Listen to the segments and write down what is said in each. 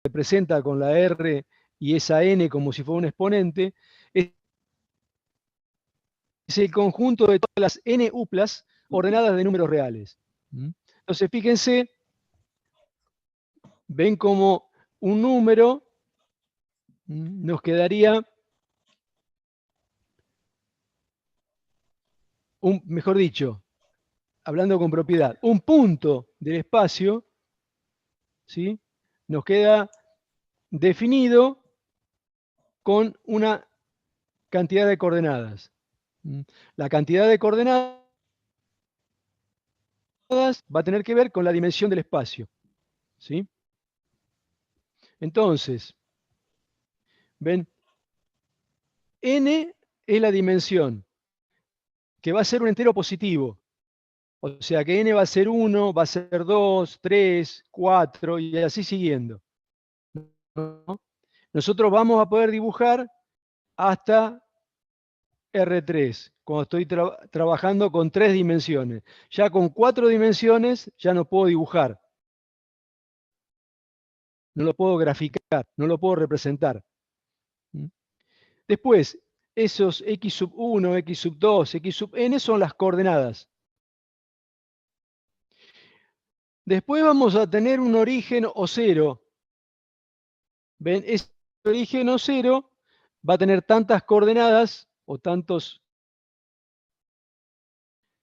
representa con la R y esa N como si fuera un exponente, es el conjunto de todas las N uplas ordenadas de números reales. Entonces, fíjense, ven como un número nos quedaría, mejor dicho, hablando con propiedad, un punto del espacio, ¿sí? Nos queda definido con una cantidad de coordenadas. La cantidad de coordenadas va a tener que ver con la dimensión del espacio, ¿sí? Entonces, ven, n es la dimensión, que va a ser un entero positivo. O sea que n va a ser 1, va a ser 2, 3, 4 y así siguiendo, ¿no? Nosotros vamos a poder dibujar hasta R3, cuando estoy trabajando con 3 dimensiones. Ya con 4 dimensiones ya no puedo dibujar. No lo puedo graficar, no lo puedo representar. Después, esos x sub 1, x sub 2, x sub n son las coordenadas. Después vamos a tener un origen o cero. ¿Ven? Ese origen o cero va a tener tantas coordenadas o tantos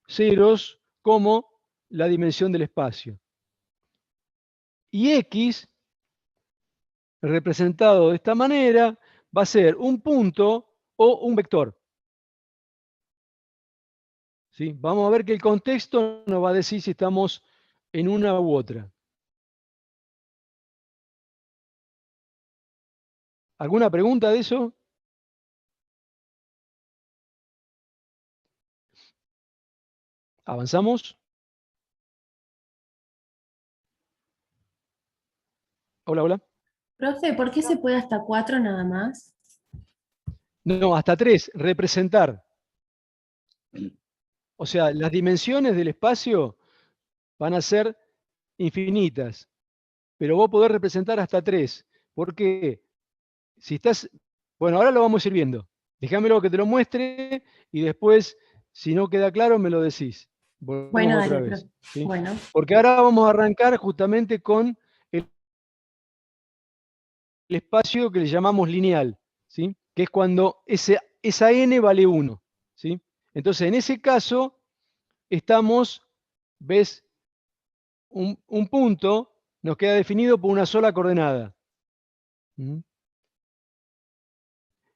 ceros como la dimensión del espacio. Y x, representado de esta manera, va a ser un punto o un vector. ¿Sí? Vamos a ver que el contexto nos va a decir si estamos en una u otra. ¿Alguna pregunta de eso? ¿Avanzamos? Hola, hola. Profe, ¿por qué se puede hasta 4 nada más? No, hasta 3, representar. O sea, las dimensiones del espacio van a ser infinitas, pero vos podés representar hasta 3. ¿Por qué? Si estás... Bueno, ahora lo vamos a ir viendo. Déjamelo que te lo muestre y después, si no queda claro, me lo decís. Volvemos Bueno, otra dale, vez. profe. ¿Sí? Bueno, Porque ahora vamos a arrancar justamente con el espacio que le llamamos lineal, ¿sí? Que es cuando esa n vale 1. ¿Sí? Entonces, en ese caso, estamos, ¿ves? Un punto nos queda definido por una sola coordenada.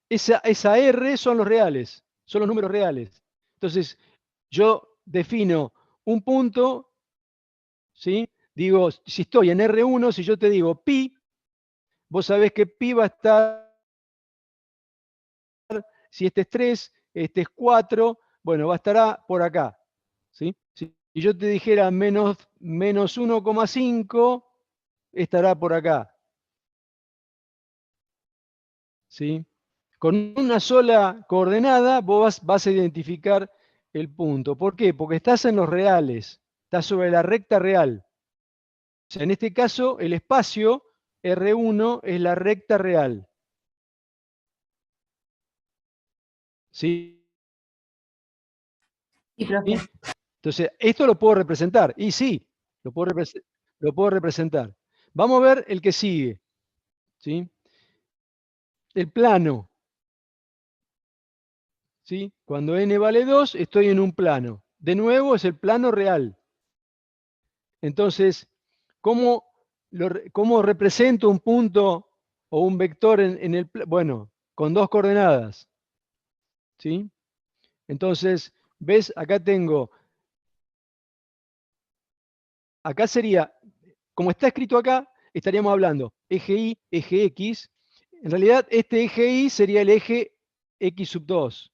Esa R son los reales, son los números reales. Entonces, yo defino un punto, ¿sí? Digo, si estoy en R1, si yo te digo pi, vos sabés que pi va a estar, si este es 3, este es 4, bueno, va a estar por acá, ¿sí? Si yo te dijera menos 1,5, estará por acá, ¿sí? Con una sola coordenada vos vas a identificar el punto. ¿Por qué? Porque estás en los reales, estás sobre la recta real. O sea, en este caso, el espacio R1 es la recta real. ¿Sí? y profe. Entonces, esto lo puedo representar. Y sí, lo puedo representar. Vamos a ver el que sigue. ¿Sí? El plano. ¿Sí? Cuando n vale 2, estoy en un plano. De nuevo, es el plano real. Entonces, ¿cómo, cómo represento un punto o un vector en el plano? Bueno, con dos coordenadas. ¿Sí? Entonces, ¿ves? Acá sería, como está escrito acá, estaríamos hablando eje Y, eje X. En realidad, este eje Y sería el eje X sub 2.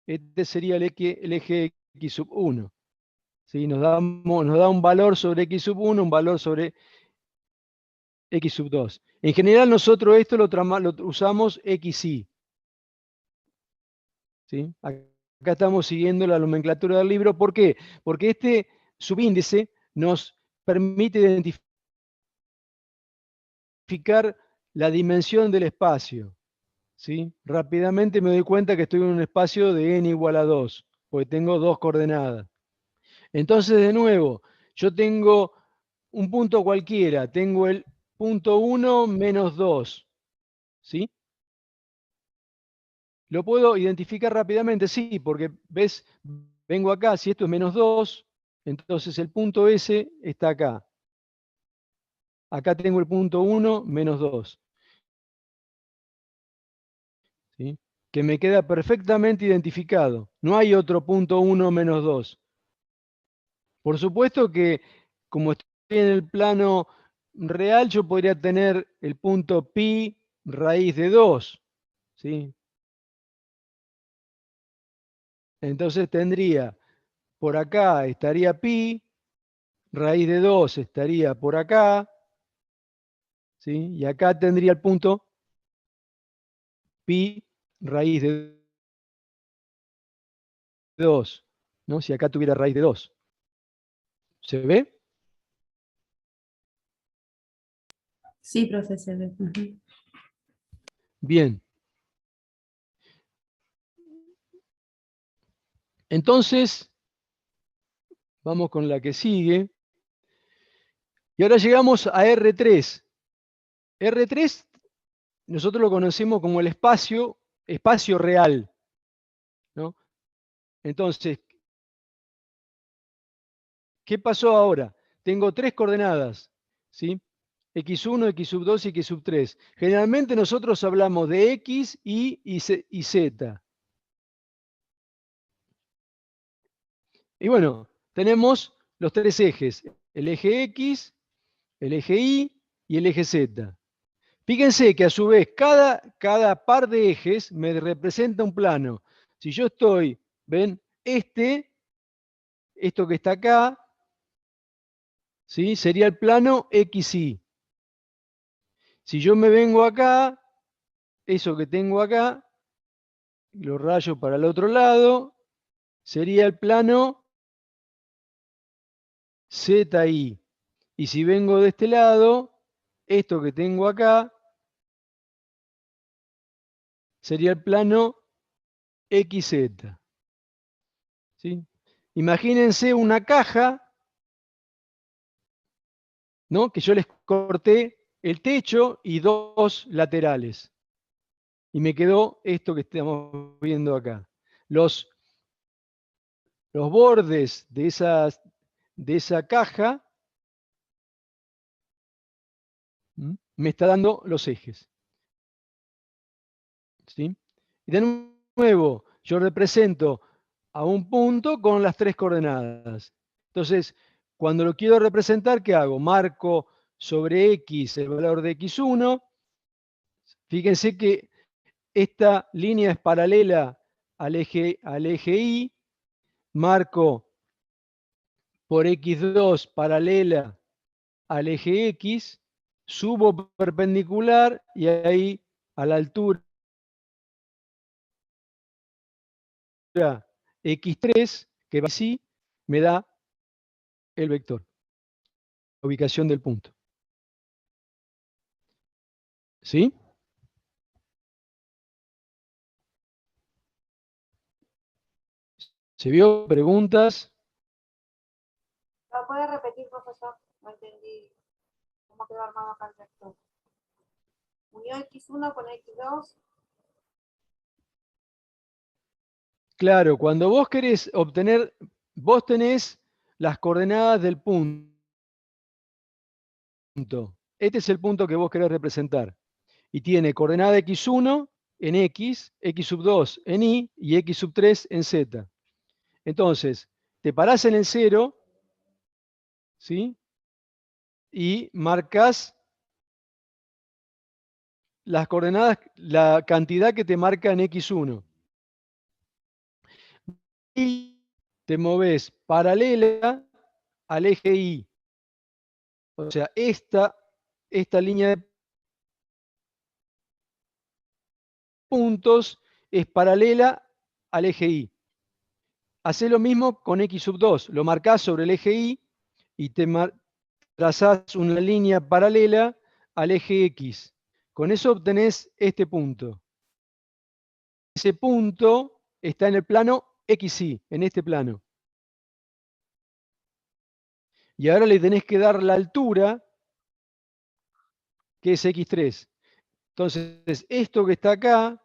Este sería el eje X sub 1. ¿Sí? Nos da un valor sobre X sub 1, un valor sobre X sub 2. En general nosotros esto lo usamos XY. ¿Sí? Acá estamos siguiendo la nomenclatura del libro. ¿Por qué? Porque este subíndice nos permite identificar identificar la dimensión del espacio. ¿Sí? Rápidamente me doy cuenta que estoy en un espacio de n igual a 2, porque tengo dos coordenadas. Entonces, de nuevo, yo tengo un punto cualquiera, tengo el punto 1 menos 2. ¿Sí? ¿Lo puedo identificar rápidamente? Sí, porque ves, vengo acá, si esto es menos 2, entonces el punto S está acá. Acá tengo el punto 1 menos 2. ¿Sí? Que me queda perfectamente identificado. No hay otro punto 1 menos 2. Por supuesto que como estoy en el plano real, yo podría tener el punto pi raíz de 2. ¿Sí? Entonces tendría, por acá estaría pi, raíz de 2 estaría por acá, ¿sí? Y acá tendría el punto pi raíz de 2, ¿no? Si acá tuviera raíz de 2. ¿Se ve? Sí, profe, se ve. Ujú. Bien. Entonces, vamos con la que sigue. Y ahora llegamos a R3. R3 nosotros lo conocemos como el espacio real, ¿no? Entonces, ¿qué pasó ahora? Tengo tres coordenadas, ¿sí? X1, X sub 2 y X sub 3. Generalmente nosotros hablamos de X, Y Z. Y bueno, tenemos los tres ejes, el eje X, el eje Y y el eje Z. Fíjense que a su vez cada par de ejes me representa un plano. Si yo estoy, ven, esto que está acá, ¿sí? Sería el plano XY. Si yo me vengo acá, eso que tengo acá, lo rayo para el otro lado, sería el plano ZY. Y si vengo de este lado, esto que tengo acá, sería el plano XZ. ¿Sí? Imagínense una caja, ¿no? Que yo les corté el techo y dos laterales. Y me quedó esto que estamos viendo acá. Los bordes de esa caja me está dando los ejes. ¿Sí? Y de nuevo, yo represento a un punto con las tres coordenadas. Entonces, cuando lo quiero representar, ¿qué hago? Marco sobre X el valor de X1. Fíjense que esta línea es paralela al eje Y. Marco por X2 paralela al eje X. Subo perpendicular y ahí a la altura X3, que va así, me da el vector, la ubicación del punto. ¿Sí? ¿Se vio? ¿Preguntas? ¿Lo puede repetir, profesor? No entendí cómo quedó armado acá el vector. Unió X1 con X2. Claro, cuando vos querés obtener, vos tenés las coordenadas del punto. Este es el punto que vos querés representar. Y tiene coordenada X1 en X, X sub 2 en y X sub 3 en Z. Entonces, te parás en el 0, ¿sí? Y marcas las coordenadas, la cantidad que te marca en X1. Y te moves paralela al eje Y. O sea, esta línea de puntos es paralela al eje Y. Hacé lo mismo con X sub 2. Lo marcás sobre el eje Y y trazás una línea paralela al eje X. Con eso obtenés este punto. Ese punto está en el plano XY, en este plano. Y ahora le tenés que dar la altura, que es X3. Entonces, esto que está acá,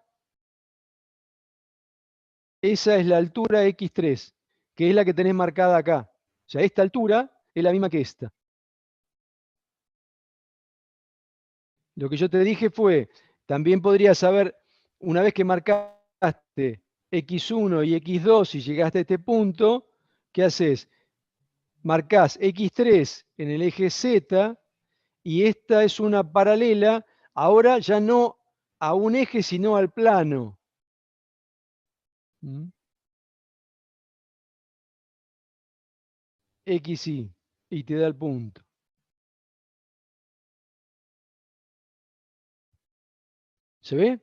esa es la altura X3, que es la que tenés marcada acá. O sea, esta altura es la misma que esta. Lo que yo te dije fue, también podrías saber, una vez que marcaste X1 y X2 y llegaste a este punto, ¿qué haces? Marcás X3 en el eje Z y esta es una paralela, ahora ya no a un eje, sino al plano. ¿Mm? XY, y te da el punto. ¿Se ve?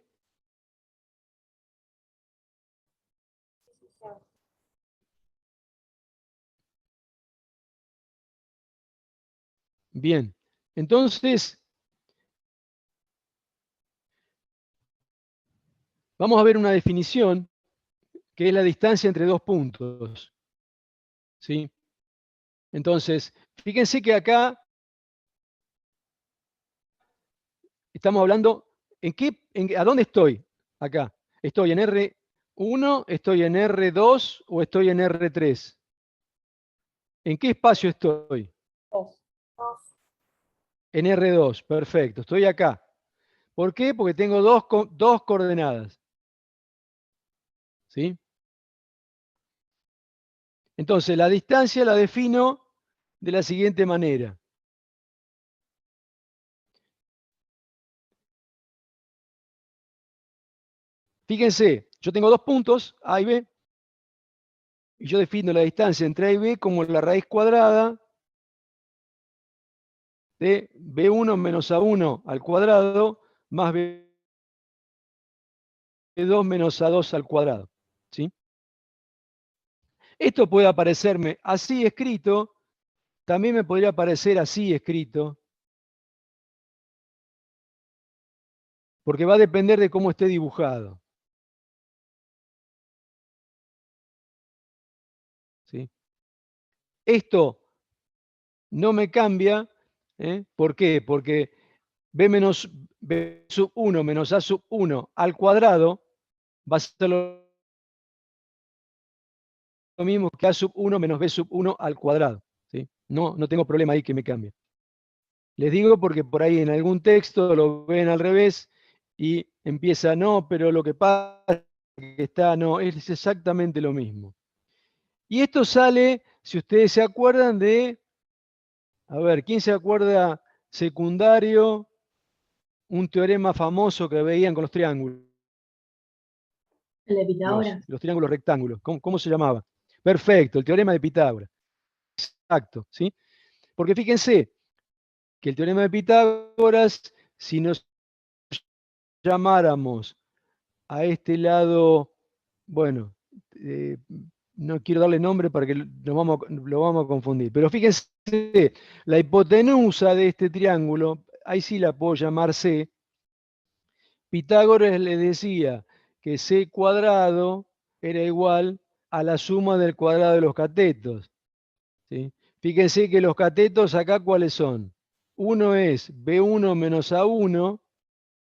Bien. Entonces, vamos a ver una definición que es la distancia entre dos puntos. ¿Sí? Entonces, fíjense que acá estamos hablando, ¿a dónde estoy? Acá. ¿Estoy en R1, estoy en R2 o estoy en R3? ¿En qué espacio estoy? Dos. En R2, perfecto, estoy acá. ¿Por qué? Porque tengo dos coordenadas. ¿Sí? Entonces, la distancia la defino de la siguiente manera. Fíjense, yo tengo dos puntos, A y B, y yo defino la distancia entre A y B como la raíz cuadrada de B1 menos A1 al cuadrado más B2 menos A2 al cuadrado. ¿Sí? Esto puede aparecerme así escrito, también me podría aparecer así escrito, porque va a depender de cómo esté dibujado. ¿Sí? Esto no me cambia, ¿eh? ¿Por qué? Porque B sub 1 menos A sub 1 al cuadrado va a ser lo mismo que A sub 1 menos B sub 1 al cuadrado. ¿Sí? No tengo problema ahí que me cambie. Les digo porque por ahí en algún texto lo ven al revés y empieza, no, pero lo que pasa es que está, no, es exactamente lo mismo. Y esto sale, si ustedes se acuerdan a ver, ¿quién se acuerda secundario? Un teorema famoso que veían con los triángulos. El de Pitágoras. Los triángulos rectángulos. ¿Cómo se llamaba? Perfecto, el teorema de Pitágoras. Exacto, ¿sí? Porque fíjense que el teorema de Pitágoras, si nos llamáramos a este lado, bueno, no quiero darle nombre para que lo vamos a confundir, pero fíjense, la hipotenusa de este triángulo, ahí sí la puedo llamar C. Pitágoras le decía que C cuadrado era igual a la suma del cuadrado de los catetos. ¿Sí? Fíjense que los catetos acá, ¿cuáles son? Uno es B1 menos A1,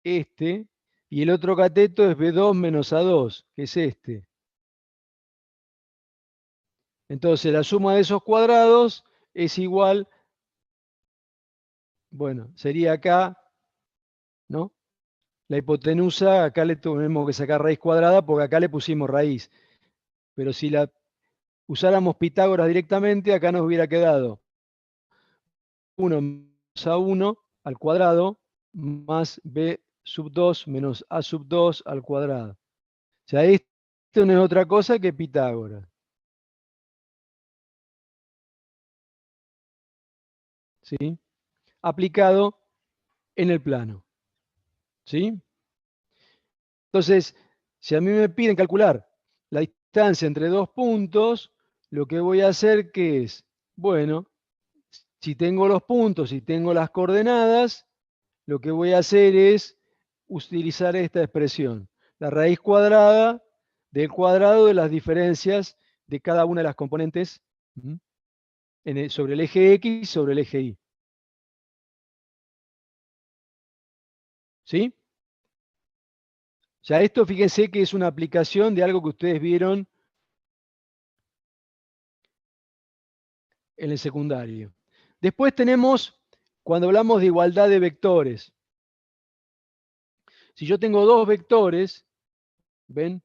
este, y el otro cateto es B2 menos A2, que es este. Entonces, la suma de esos cuadrados es igual, bueno, sería acá, ¿no? La hipotenusa, acá le tenemos que sacar raíz cuadrada porque acá le pusimos raíz. Pero si la usáramos Pitágoras directamente, acá nos hubiera quedado 1 menos A1 al cuadrado más B sub 2 menos A sub 2 al cuadrado. O sea, esto no es otra cosa que Pitágoras. ¿Sí? Aplicado en el plano. ¿Sí? Entonces, si a mí me piden calcular la distancia entre dos puntos, lo que voy a hacer que es, bueno, si tengo los puntos y tengo las coordenadas, lo que voy a hacer es utilizar esta expresión. La raíz cuadrada del cuadrado de las diferencias de cada una de las componentes sobre el eje X y sobre el eje Y. ¿Sí? O sea, esto fíjense que es una aplicación de algo que ustedes vieron en el secundario. Después tenemos, cuando hablamos de igualdad de vectores. Si yo tengo dos vectores, ¿ven?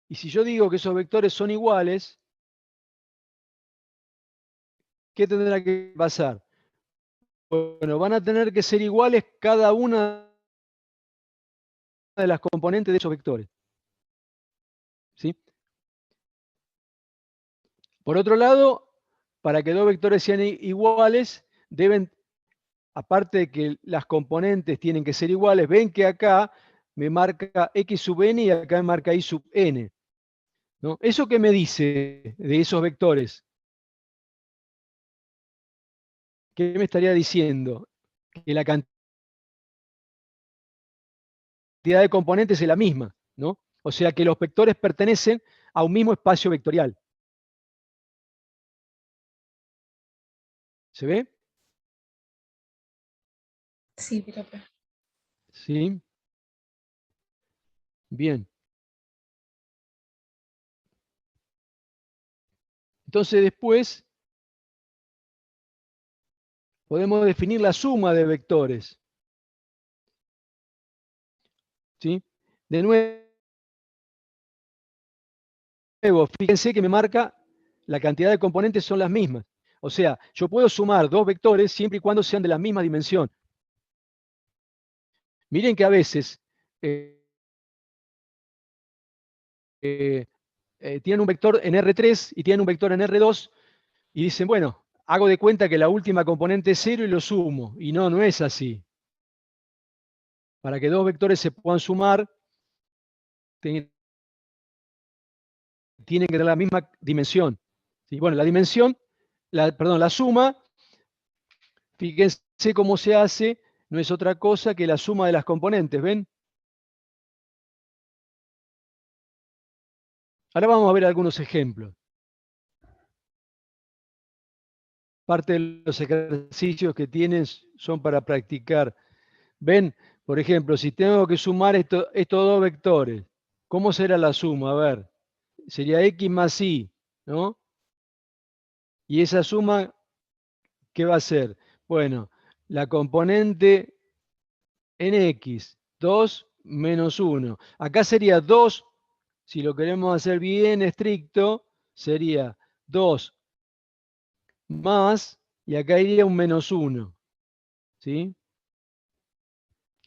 Y si yo digo que esos vectores son iguales, ¿qué tendrá que pasar? Bueno, van a tener que ser iguales cada una de las componentes de esos vectores. ¿Sí? Por otro lado, para que dos vectores sean iguales, deben, aparte de que las componentes tienen que ser iguales, ven que acá me marca X sub n y acá me marca Y sub n. ¿No? ¿Eso qué me dice de esos vectores? ¿Qué me estaría diciendo? Que la cantidad de componentes es la misma, ¿no? O sea que los vectores pertenecen a un mismo espacio vectorial. ¿Se ve? Sí, profe. Sí. Bien. Entonces después podemos definir la suma de vectores. ¿Sí? De nuevo, fíjense que me marca la cantidad de componentes son las mismas. O sea, yo puedo sumar dos vectores siempre y cuando sean de la misma dimensión. Miren que a veces tienen un vector en R3 y tienen un vector en R2 y dicen, bueno, hago de cuenta que la última componente es 0 y lo sumo. Y no, no es así. Para que dos vectores se puedan sumar, tienen que tener la misma dimensión. ¿Sí? Bueno, la dimensión, perdón, la suma, fíjense cómo se hace, no es otra cosa que la suma de las componentes, ¿ven? Ahora vamos a ver algunos ejemplos. Parte de los ejercicios que tienen son para practicar. Ven, por ejemplo, si tengo que sumar estos dos vectores, ¿cómo será la suma? A ver, sería X más Y, ¿no? Y esa suma, ¿qué va a ser? Bueno, la componente en X, 2 menos 1. Acá sería 2, si lo queremos hacer bien estricto, sería 2 más, y acá iría un menos 1. ¿Sí?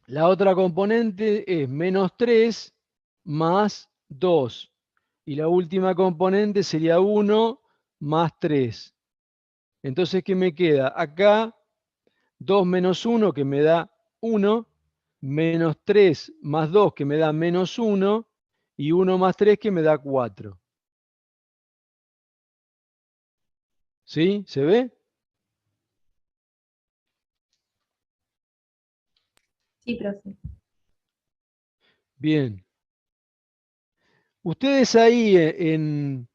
La otra componente es menos 3 más 2. Y la última componente sería 1 más 3. Entonces, ¿qué me queda? Acá 2 menos 1 que me da 1, menos 3 más 2 que me da menos 1 y 1 más 3 que me da 4. ¿Sí? ¿Se ve? Sí, profe. Bien. Ustedes ahí en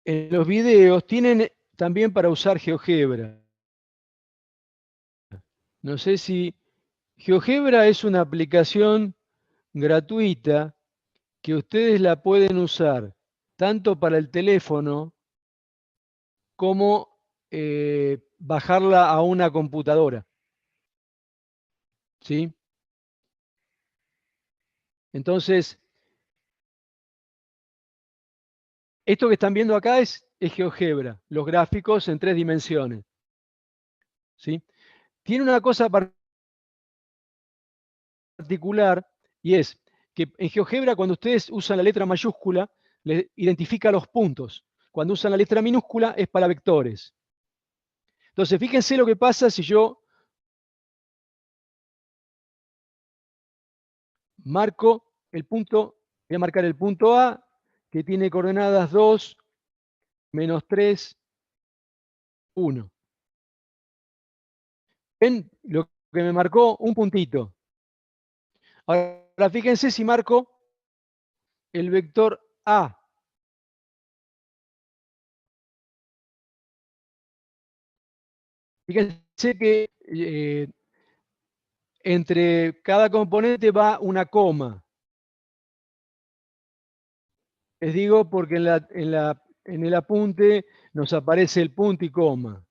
los videos tienen también para usar GeoGebra. No sé si GeoGebra es una aplicación gratuita que ustedes la pueden usar tanto para el teléfono como bajarla a una computadora. ¿Sí? Entonces, esto que están viendo acá es GeoGebra, los gráficos en 3 dimensiones. ¿Sí? Tiene una cosa particular y es que en GeoGebra cuando ustedes usan la letra mayúscula, les identifica los puntos. Cuando usan la letra minúscula es para vectores. Entonces, fíjense lo que pasa si yo marco el punto, voy a marcar el punto A, que tiene coordenadas 2, menos 3, 1. ¿Ven lo que me marcó? Un puntito. Ahora fíjense si marco el vector A. Fíjense que entre cada componente va una coma. Les digo porque en el apunte nos aparece el punto y coma.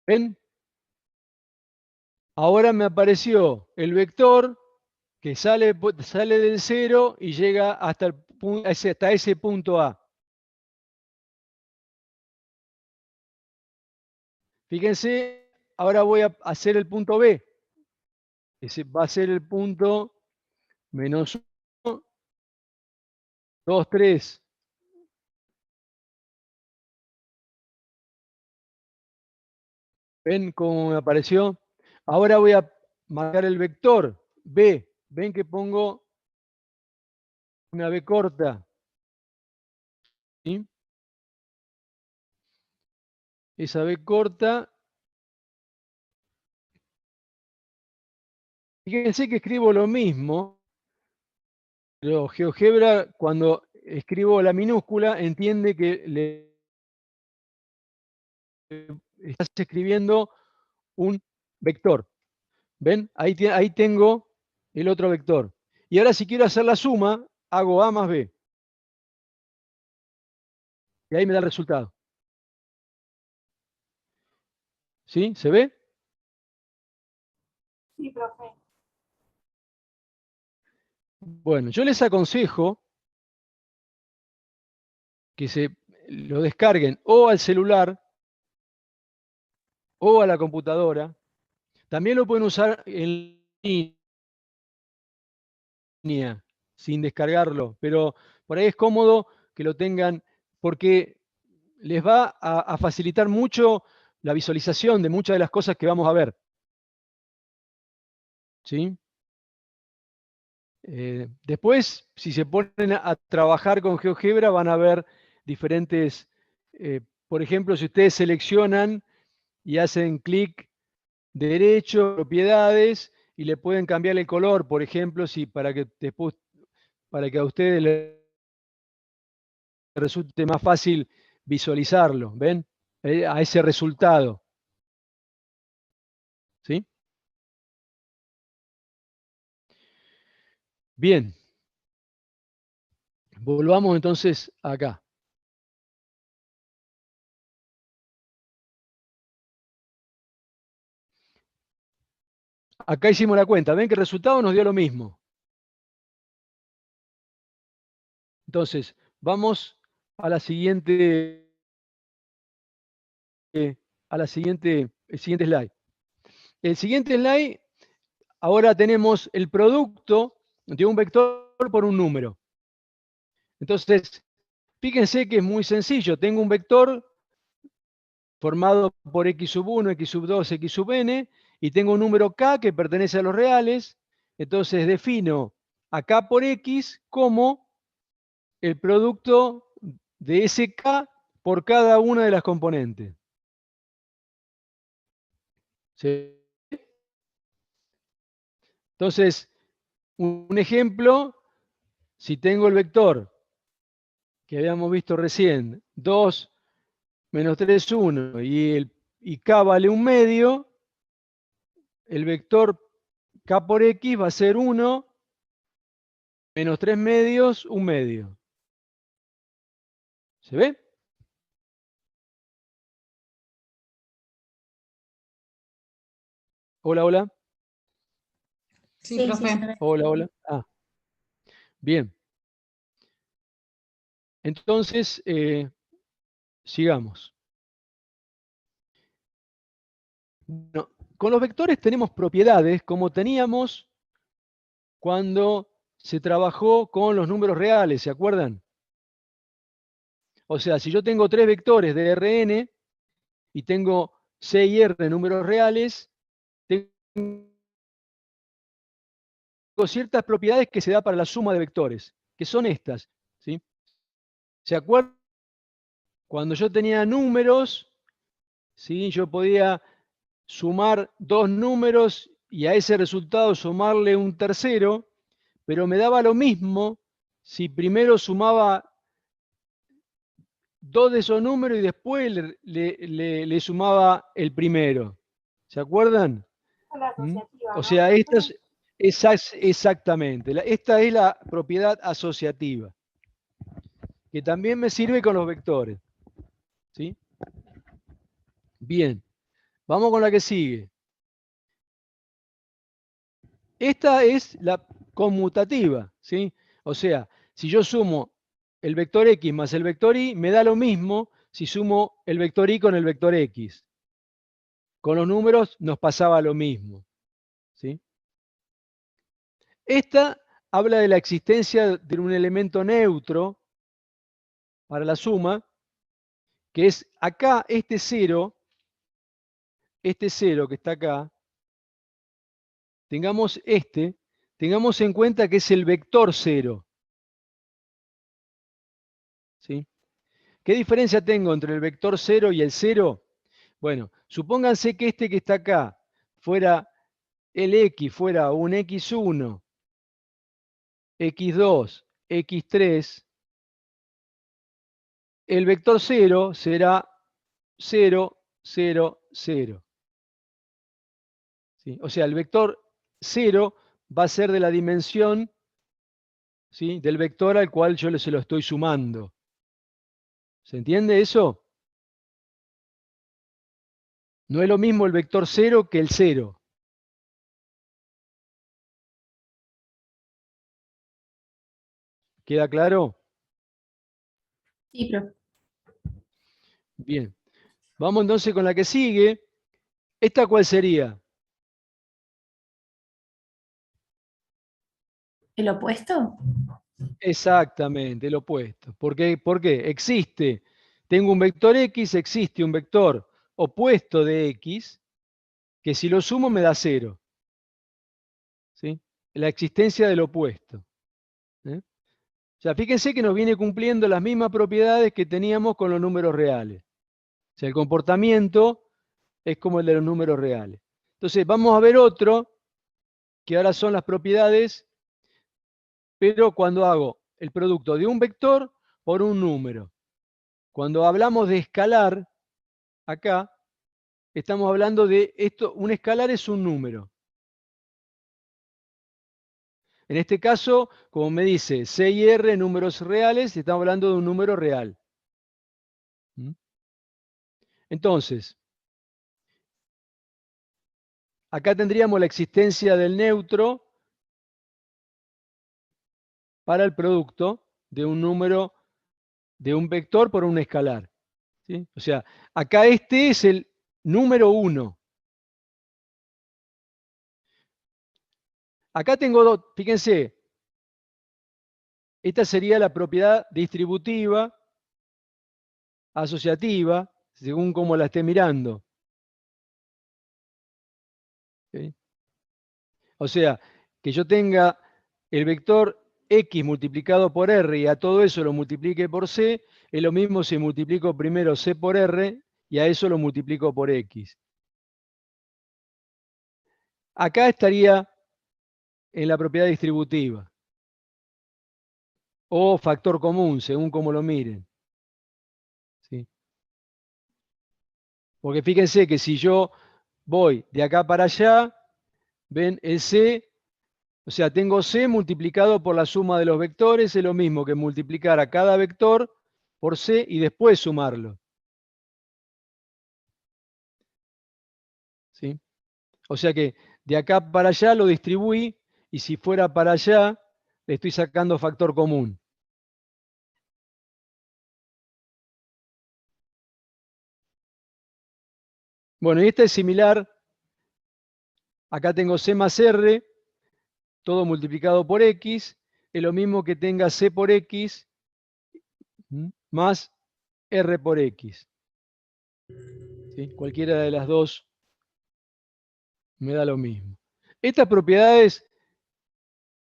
¿Ven? Ahora me apareció el vector que sale del 0 y llega hasta ese punto A. Fíjense, ahora voy a hacer el punto B. Ese va a ser el punto menos 1, 2, 3. ¿Ven cómo me apareció? Ahora voy a marcar el vector B. ¿Ven que pongo una B corta? ¿Sí? Esa B corta. Fíjense que escribo lo mismo, pero GeoGebra, cuando escribo la minúscula, entiende que le estás escribiendo un vector. ¿Ven? Ahí tengo el otro vector. Y ahora si quiero hacer la suma, hago A más B. Y ahí me da el resultado. ¿Sí? ¿Se ve? Sí, profe. Bueno, yo les aconsejo que se lo descarguen o al celular o a la computadora. También lo pueden usar en línea, sin descargarlo, pero por ahí es cómodo que lo tengan porque les va a facilitar mucho la visualización de muchas de las cosas que vamos a ver. ¿Sí? Después, si se ponen a trabajar con GeoGebra, van a ver diferentes, por ejemplo, si ustedes seleccionan y hacen clic derecho, propiedades, y le pueden cambiar el color, por ejemplo, si para que después, para que a ustedes les resulte más fácil visualizarlo, ¿ven? A ese resultado. ¿Sí? Bien. Volvamos entonces acá. Acá hicimos la cuenta. ¿Ven que el resultado nos dio lo mismo? Entonces, vamos a la siguiente, el siguiente slide. El siguiente slide, ahora tenemos el producto de un vector por un número. Entonces, fíjense que es muy sencillo. Tengo un vector formado por x sub 1, x sub 2, x sub n, y tengo un número k que pertenece a los reales. Entonces defino a k por x como el producto de ese k por cada una de las componentes. ¿Sí? Entonces, un ejemplo, si tengo el vector que habíamos visto recién, 2 menos 3, 1, y k vale 1 medio, el vector k por x va a ser 1 menos 3 medios, 1 medio. ¿Se ve? Hola, hola. Sí, profe. Sí, Hola, hola. Ah, bien. Entonces, sigamos. Bueno, con los vectores tenemos propiedades como teníamos cuando se trabajó con los números reales, ¿se acuerdan? O sea, si yo tengo 3 vectores de Rn y tengo C y R números reales, tengo ciertas propiedades que se da para la suma de vectores, que son estas, ¿sí? ¿Se acuerdan? Cuando yo tenía números, ¿sí? Yo podía sumar dos números y a ese resultado sumarle un tercero, pero me daba lo mismo si primero sumaba dos de esos números y después le sumaba el primero. ¿Se acuerdan? La ¿Mm? asociativa, O ¿no, sea, profesora? exactamente. Esta es la propiedad asociativa, que también me sirve con los vectores. ¿Sí? Bien, vamos con la que sigue. Esta es la conmutativa, ¿sí? O sea, si yo sumo el vector X más el vector Y, me da lo mismo si sumo el vector Y con el vector X. Con los números nos pasaba lo mismo, ¿sí? Esta habla de la existencia de un elemento neutro para la suma, que es acá este cero que está acá, tengamos en cuenta que es el vector 0, ¿sí? ¿Qué diferencia tengo entre el vector 0 y el 0? Bueno, supónganse que este que está acá fuera el X, fuera un X1, X2, X3, el vector 0 será 0, 0, 0. ¿Sí? O sea, el vector 0 va a ser de la dimensión, ¿sí?, del vector al cual yo se lo estoy sumando. ¿Se entiende eso? No es lo mismo el vector 0 que el 0. ¿Queda claro? Sí, profe. Bien. Vamos entonces con la que sigue. ¿Esta cuál sería? ¿El opuesto? Exactamente, el opuesto. ¿Por qué? Tengo un vector X, existe un vector opuesto de X, que si lo sumo me da 0. ¿Sí? La existencia del opuesto. ¿Eh? O sea, fíjense que nos viene cumpliendo las mismas propiedades que teníamos con los números reales. O sea, el comportamiento es como el de los números reales. Entonces, vamos a ver otro, que ahora son las propiedades, pero cuando hago el producto de un vector por un número. Cuando hablamos de escalar, acá, estamos hablando de esto, un escalar es un número. En este caso, como me dice C y R, números reales, estamos hablando de un número real. ¿Mm? Entonces, acá tendríamos la existencia del neutro para el producto de un número, de un vector por un escalar. ¿Sí? O sea, acá este es el número 1. Acá tengo dos, fíjense, esta sería la propiedad distributiva, asociativa, según como la esté mirando. ¿Sí? O sea, que yo tenga el vector X multiplicado por R y a todo eso lo multiplique por C, es lo mismo si multiplico primero C por R y a eso lo multiplico por X. Acá estaría en la propiedad distributiva o factor común, según como lo miren. ¿Sí? Porque fíjense que si yo voy de acá para allá, ven el C, o sea, tengo C multiplicado por la suma de los vectores, es lo mismo que multiplicar a cada vector por C y después sumarlo. ¿Sí? O sea que de acá para allá lo distribuí y si fuera para allá, le estoy sacando factor común. Bueno, y esta es similar. Acá tengo C más R, todo multiplicado por X, es lo mismo que tenga C por X más R por X. ¿Sí? Cualquiera de las dos me da lo mismo. Estas propiedades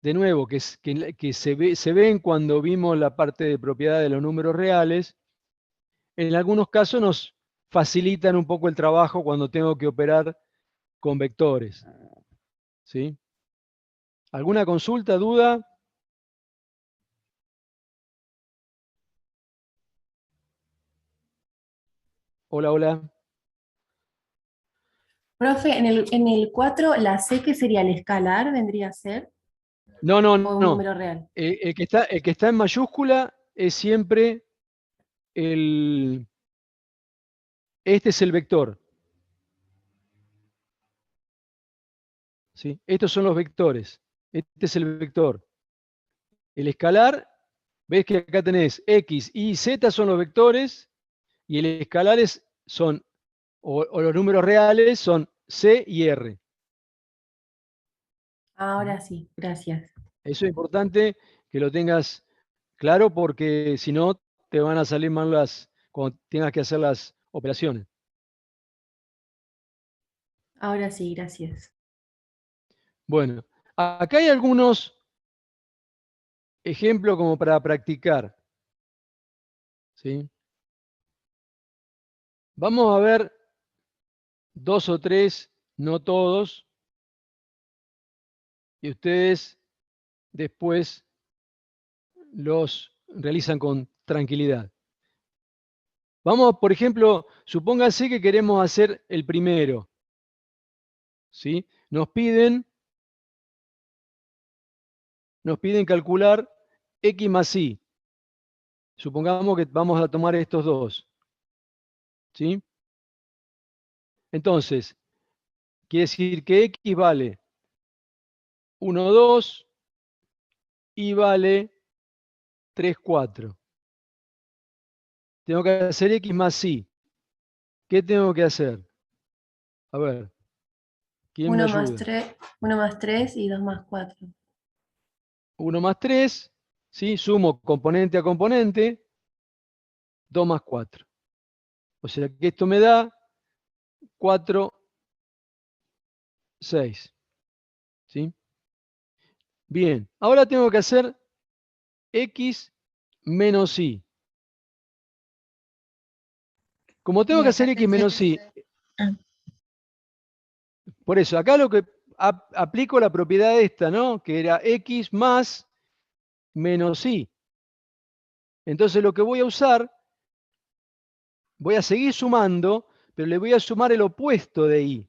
de nuevo, que se ven cuando vimos la parte de propiedad de los números reales, en algunos casos nos facilitan un poco el trabajo cuando tengo que operar con vectores. ¿Sí? ¿Alguna consulta, duda? Hola, hola. Profe, en el 4, la C, que sería el escalar, vendría a ser, No, no, o un no. número real. El que está en mayúscula es siempre el... Este es el vector. ¿Sí? Estos son los vectores. Este es el vector. El escalar, ves que acá tenés X, Y, Z son los vectores, y el escalar son, o los números reales son C y R. Ahora sí, gracias. Eso es importante que lo tengas claro porque si no te van a salir mal cuando tengas que hacer las operaciones. Ahora sí, gracias. Bueno, acá hay algunos ejemplos como para practicar. ¿Sí? Vamos a ver 2 o 3, no todos, y ustedes después los realizan con tranquilidad. Vamos, por ejemplo, supóngase que queremos hacer el primero. ¿Sí? Nos piden calcular X más Y. Supongamos que vamos a tomar estos dos. ¿Sí? Entonces, quiere decir que X vale 1, 2, Y vale 3, 4. Tengo que hacer X más Y. ¿Qué tengo que hacer? A ver, ¿quién me 1 más ayuda? 3, 1 más 3 y 2 más 4. 1 más 3, ¿sí? Sumo componente a componente, 2 más 4. O sea que esto me da 4, 6. ¿Sí? Bien, ahora tengo que hacer X menos Y. Como tengo Y que hacer acá X tendría menos que Y, ser. Ah, por eso, acá lo que aplico la propiedad esta, ¿no? Que era X más menos Y. Entonces lo que voy a usar, voy a seguir sumando, pero le voy a sumar el opuesto de Y.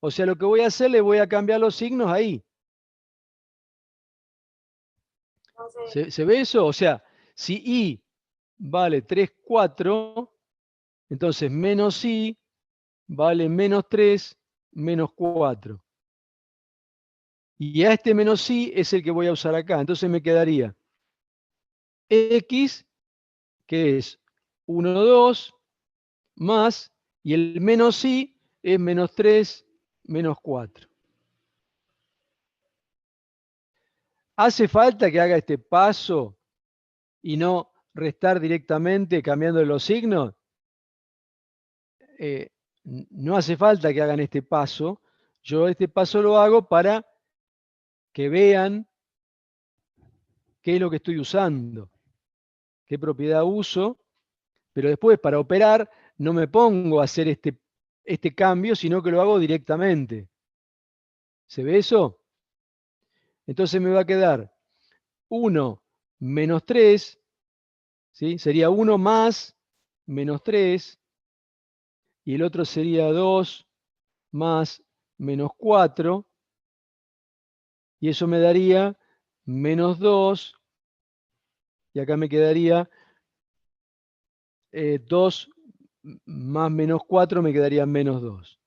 O sea, lo que voy a hacer, le voy a cambiar los signos ahí. Entonces, ¿Se ve eso? O sea, si Y vale 3, 4, entonces menos Y vale menos 3, menos 4. Y a este menos Y es el que voy a usar acá. Entonces me quedaría X, que es 1, 2, más, y el menos Y es menos 3, menos 4. ¿Hace falta que haga este paso y no restar directamente cambiando los signos? No hace falta que hagan este paso. Yo este paso lo hago para que vean qué es lo que estoy usando, qué propiedad uso, pero después para operar no me pongo a hacer este cambio, sino que lo hago directamente. ¿Se ve eso? Entonces me va a quedar 1 menos 3, ¿sí? Sería 1 más menos 3, y el otro sería 2 más menos 4, y eso me daría menos 2, y acá me quedaría 2 más menos 4, me quedaría menos 2.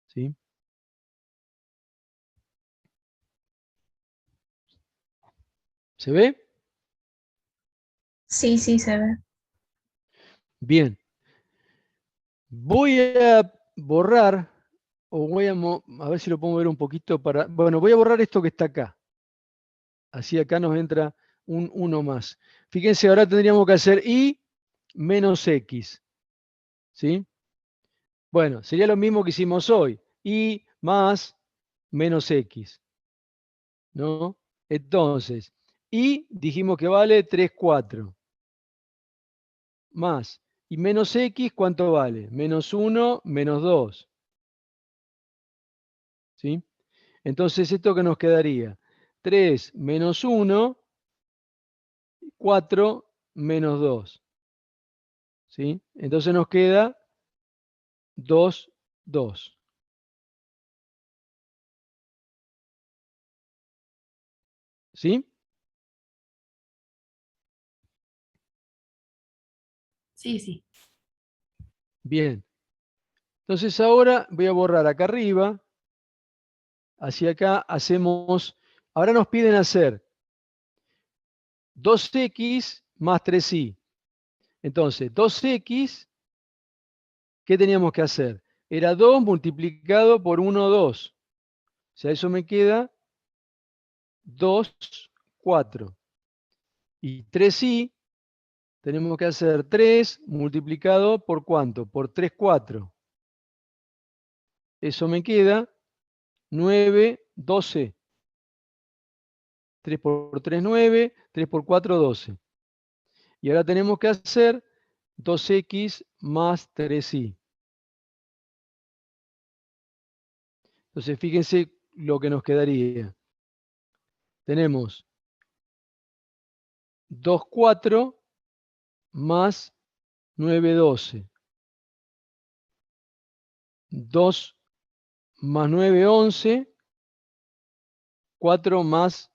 ¿Sí? ¿Se ve? sí, sí, se ve. Bien. Voy a borrar, o a ver si lo puedo ver un poquito para... Bueno, voy a borrar esto que está acá. Así acá nos entra un 1 más. Fíjense, ahora tendríamos que hacer Y menos X. ¿Sí? Bueno, sería lo mismo que hicimos hoy. Y más menos X. ¿no? Entonces, y dijimos que vale 3, 4. Más. Y menos x, ¿cuánto vale? Menos 1, menos 2. ¿Sí? Entonces, ¿esto qué nos quedaría? 3 menos 1, 4 menos 2. ¿Sí? Entonces nos queda 2, 2. ¿Sí? Sí, sí. Bien. Entonces ahora voy a borrar acá arriba. Hacia acá hacemos... Ahora nos piden hacer 2x más 3y. Entonces, 2x, ¿qué teníamos que hacer? Era 2 multiplicado por 1, 2. O sea, eso me queda 2, 4. Y 3y, tenemos que hacer 3 multiplicado por ¿cuánto? Por 3, 4. Eso me queda 9, 12. 3 por 3, 9. 3 por 4, 12. Y ahora tenemos que hacer 2x más 3y. Entonces, fíjense lo que nos quedaría. Tenemos 2, 4 más 9, 12. 2 más 9, 11. 4 más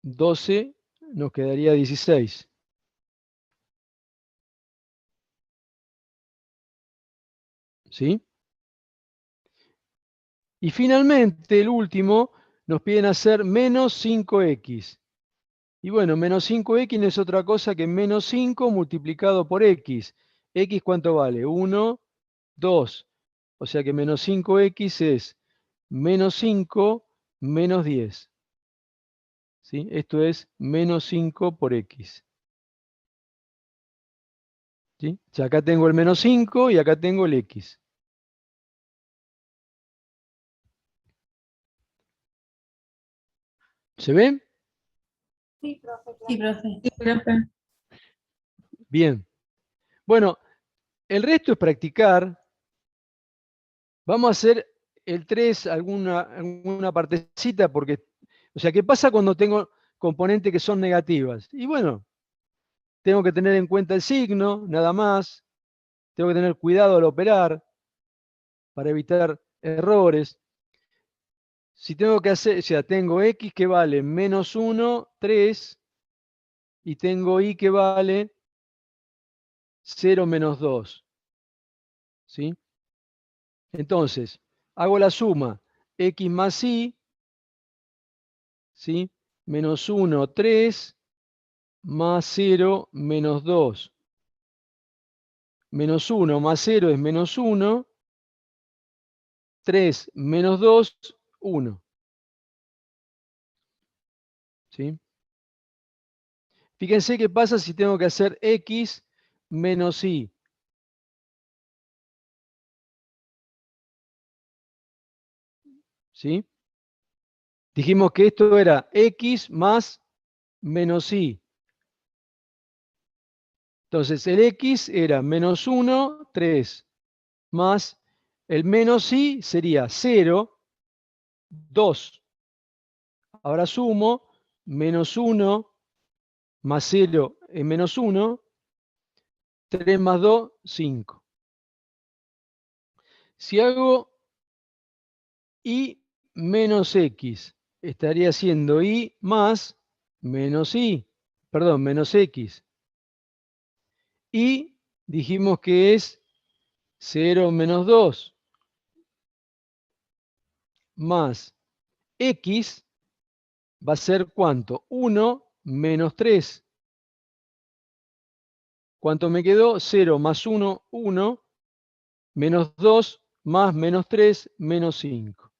12 nos quedaría 16. ¿Sí? Y finalmente, el último, nos piden hacer menos 5x. Y bueno, menos 5x no es otra cosa que menos 5 multiplicado por x. ¿X cuánto vale? 1, 2. O sea que menos 5x es menos 5 menos 10. ¿Sí? Esto es menos 5 por x. ¿Sí? O sea, acá tengo el menos 5 y acá tengo el x. ¿Se ven? Sí, profe, Sí, claro. profe. Sí, profe. Bien. Bueno, el resto es practicar. Vamos a hacer el 3, alguna partecita, porque, o sea, ¿qué pasa cuando tengo componentes que son negativas? Y bueno, tengo que tener en cuenta el signo, nada más. Tengo que tener cuidado al operar para evitar errores. Si tengo que hacer, o sea, tengo x que vale menos 1, 3, y tengo y que vale 0 menos 2. ¿Sí? Entonces, hago la suma, x más y, ¿sí? Menos 1, 3, más 0, menos 2. Menos 1 más 0 es menos 1. 3 menos 2, 1. ¿Sí? Fíjense qué pasa si tengo que hacer x menos y. ¿Sí? Dijimos que esto era x más menos y. Entonces el x era menos 1, 3, más el menos y sería 0, 2. Ahora sumo, menos 1 más 0 es menos 1, 3 más 2, 5. Si hago y menos x, estaría siendo y más menos y, perdón, menos x. Y dijimos que es 0 menos 2 más x va a ser ¿cuánto? 1 menos 3. ¿Cuánto me quedó? 0 más 1, 1, menos 2 más menos 3, menos 5.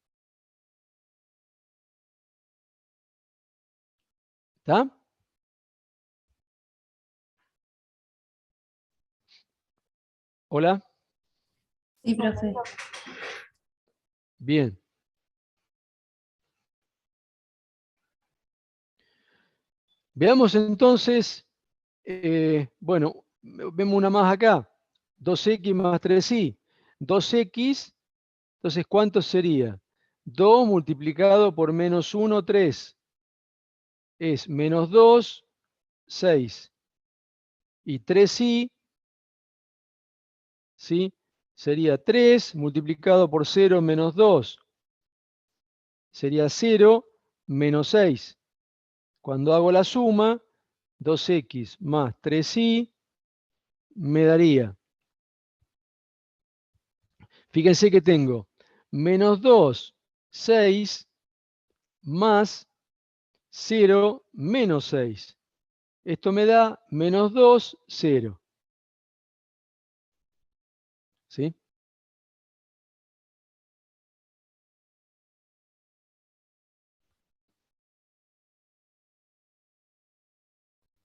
¿Está? ¿Hola? Sí, profe. Bien. Veamos entonces, bueno, vemos una más acá. 2x más 3y. 2x, entonces, ¿cuánto sería? 2 multiplicado por menos 1, 3. Es menos 2, 6. Y 3y, ¿sí? Sería 3 multiplicado por 0 menos 2. Sería 0 menos 6. Cuando hago la suma, 2x más 3y me daría, fíjense que tengo menos 2, 6 más 0 menos 6. Esto me da menos 2, 0. ¿Sí?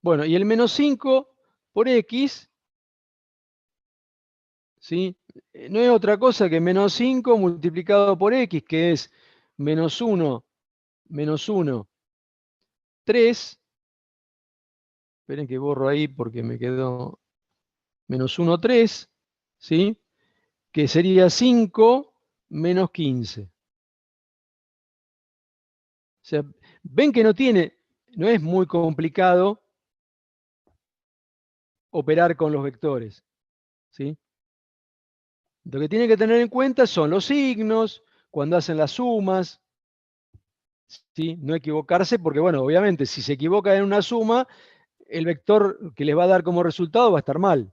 Bueno, y el menos 5 por x, ¿sí? No es otra cosa que menos 5 multiplicado por x, que es menos 1, 3. Esperen que borro ahí porque me quedó menos 1, 3, ¿sí? Que sería 5 menos 15. O sea, ven que no es muy complicado operar con los vectores, ¿sí? Lo que tienen que tener en cuenta son los signos, cuando hacen las sumas, ¿sí? No equivocarse porque, bueno, obviamente, si se equivoca en una suma, el vector que les va a dar como resultado va a estar mal.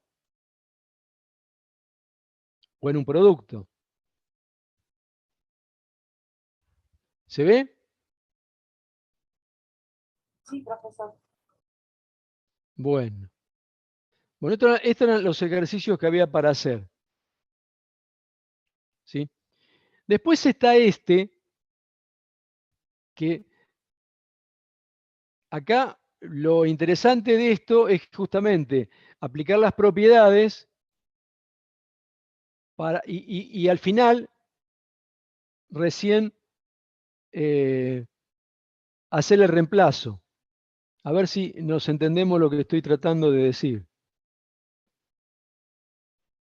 O en un producto. ¿Se ve? Sí, profesor. Bueno. Bueno, estos eran los ejercicios que había para hacer. ¿Sí? Después está este, que acá lo interesante de esto es justamente aplicar las propiedades y al final recién hacer el reemplazo. A ver si nos entendemos lo que estoy tratando de decir.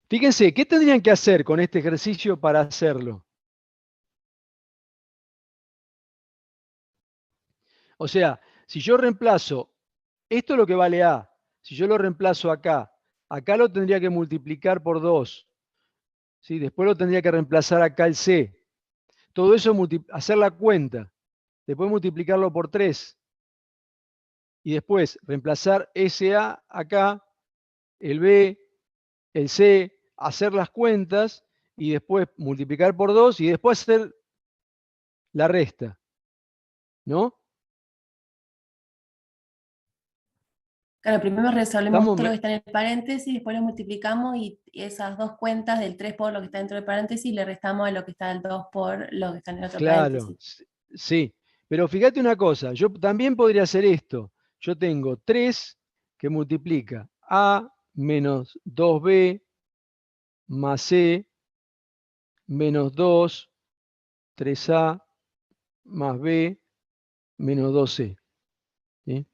Fíjense, ¿qué tendrían que hacer con este ejercicio para hacerlo? O sea, si yo reemplazo, esto es lo que vale A, si yo lo reemplazo acá, acá lo tendría que multiplicar por 2, ¿sí? Después lo tendría que reemplazar acá el C. Todo eso hacer la cuenta, después multiplicarlo por 3 y después reemplazar SA acá, el B, el C, hacer las cuentas y después multiplicar por 2 y después hacer la resta, ¿no? Claro, primero resolvemos Estamos, todo lo que está en el paréntesis, después lo multiplicamos y esas dos cuentas del 3 por lo que está dentro del paréntesis le restamos a lo que está del 2 por lo que está en el otro claro, paréntesis. sí. Pero fíjate una cosa, yo también podría hacer esto. Yo tengo 3 que multiplica A menos 2B más C menos 2, 3A más B menos 2C. ¿Sí?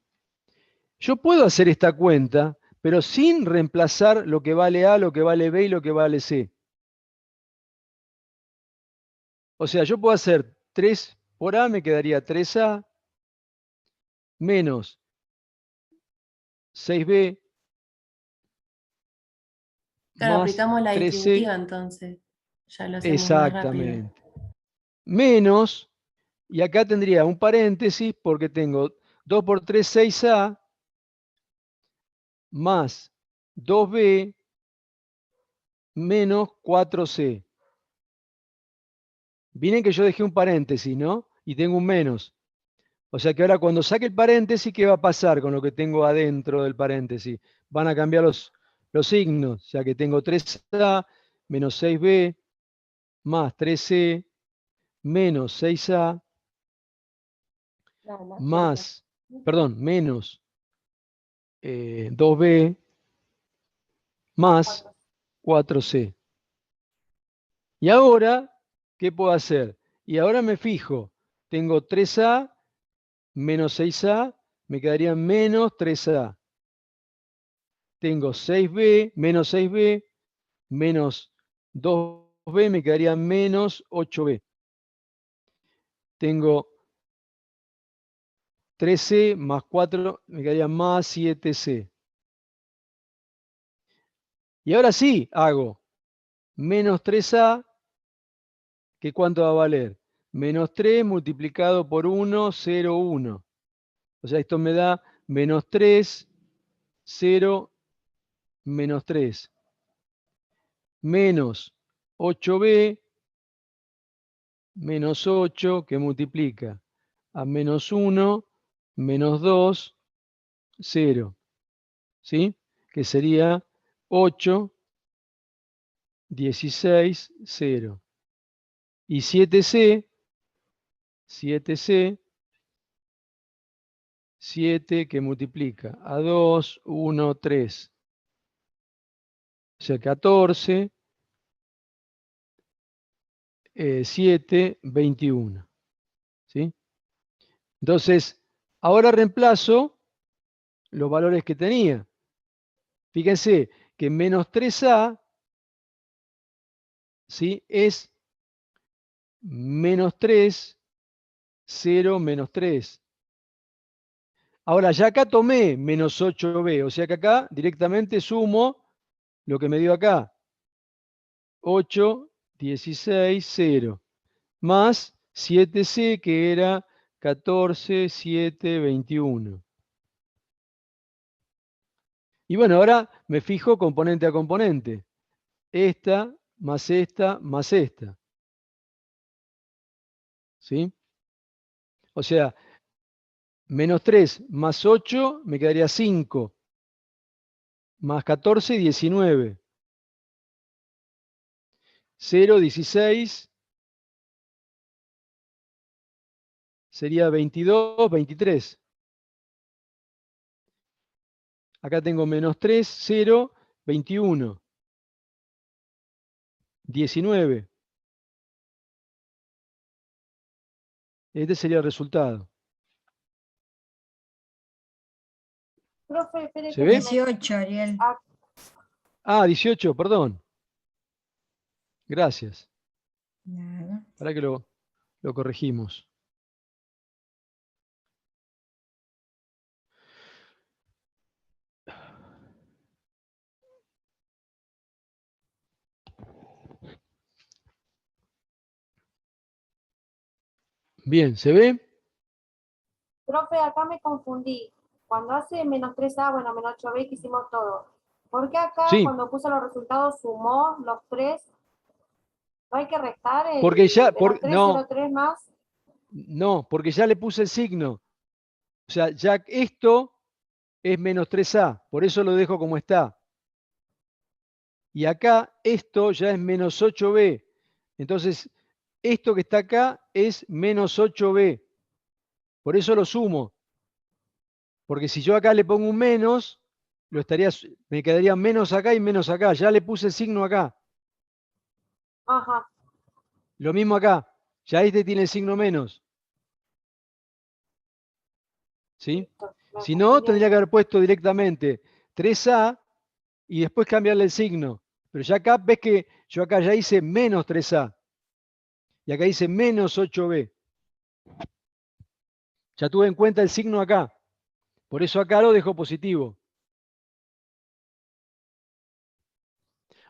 Yo puedo hacer esta cuenta, pero sin reemplazar lo que vale A, lo que vale B y lo que vale C. O sea, yo puedo hacer 3 por A, me quedaría 3A menos 6B Claro, más aplicamos la 3C, distributiva entonces, ya lo hacemos más rápido. exactamente, menos, y acá tendría un paréntesis porque tengo 2 por 3, 6A, más 2B menos 4C. Miren que yo dejé un paréntesis, ¿no? Y tengo un menos. O sea que ahora cuando saque el paréntesis, ¿qué va a pasar con lo que tengo adentro del paréntesis? Van a cambiar los signos. O sea que tengo 3A menos 6B más 3C menos 6A No, más más, perdón, menos 2B más 4C. Y ahora, ¿qué puedo hacer? Y ahora me fijo, tengo 3A menos 6A me quedarían menos 3A. Tengo 6B, menos 6B, menos 2B, me quedaría menos 8B. Tengo 3C más 4, me quedaría más 7C. Y ahora sí hago menos 3A, que ¿cuánto va a valer? Menos 3 multiplicado por 1, 0, 1. O sea, esto me da menos 3, 0, menos 3. Menos 8B, menos 8, que multiplica a menos 1, menos 2, 0. ¿Sí? Que sería 8, 16, 0. Y 7C, 7 que multiplica a 2, 1, 3. O sea, 14, 7, 21. ¿Sí? Entonces, ahora reemplazo los valores que tenía. Fíjense que menos 3A, ¿sí?, es menos 3, 0, menos 3. Ahora, ya acá tomé menos 8B, o sea que acá directamente sumo lo que me dio acá. 8, 16, 0. Más 7C, que era 14, 7, 21. Y bueno, ahora me fijo componente a componente. Esta, más esta, más esta. ¿Sí? O sea, menos 3 más 8 me quedaría 5. Más 14, 19. 0, 16. Sería 22, 23. Acá tengo menos 3, 0, 21. 19. Este sería el resultado. Profe, espere ¿Se que ve? 18, Ariel. Ah, 18, perdón. Gracias. Nada. Para que lo corregimos. Bien, ¿se ve? Profe, acá me confundí. Cuando hace menos 3A, bueno, menos 8B, que hicimos todo. ¿Por qué acá, Sí, cuando puso los resultados, sumó los 3? ¿No hay que restar el porque ya, menos 3, 0, 3 más? no, porque ya le puse el signo. O sea, ya esto es menos 3A, por eso lo dejo como está. Y acá esto ya es menos 8B. Entonces, esto que está acá es menos 8B. Por eso lo sumo. Porque si yo acá le pongo un menos, me quedaría menos acá y menos acá. Ya le puse el signo acá. Ajá. Lo mismo acá. Ya este tiene el signo menos. ¿Sí? Listo. Me Si no, confundí tendría ahí. que haber puesto directamente 3A y después cambiarle el signo. Pero ya acá ves que yo acá ya hice menos 3A. Y acá hice menos 8B. Ya tuve en cuenta el signo acá. Por eso acá lo dejo positivo.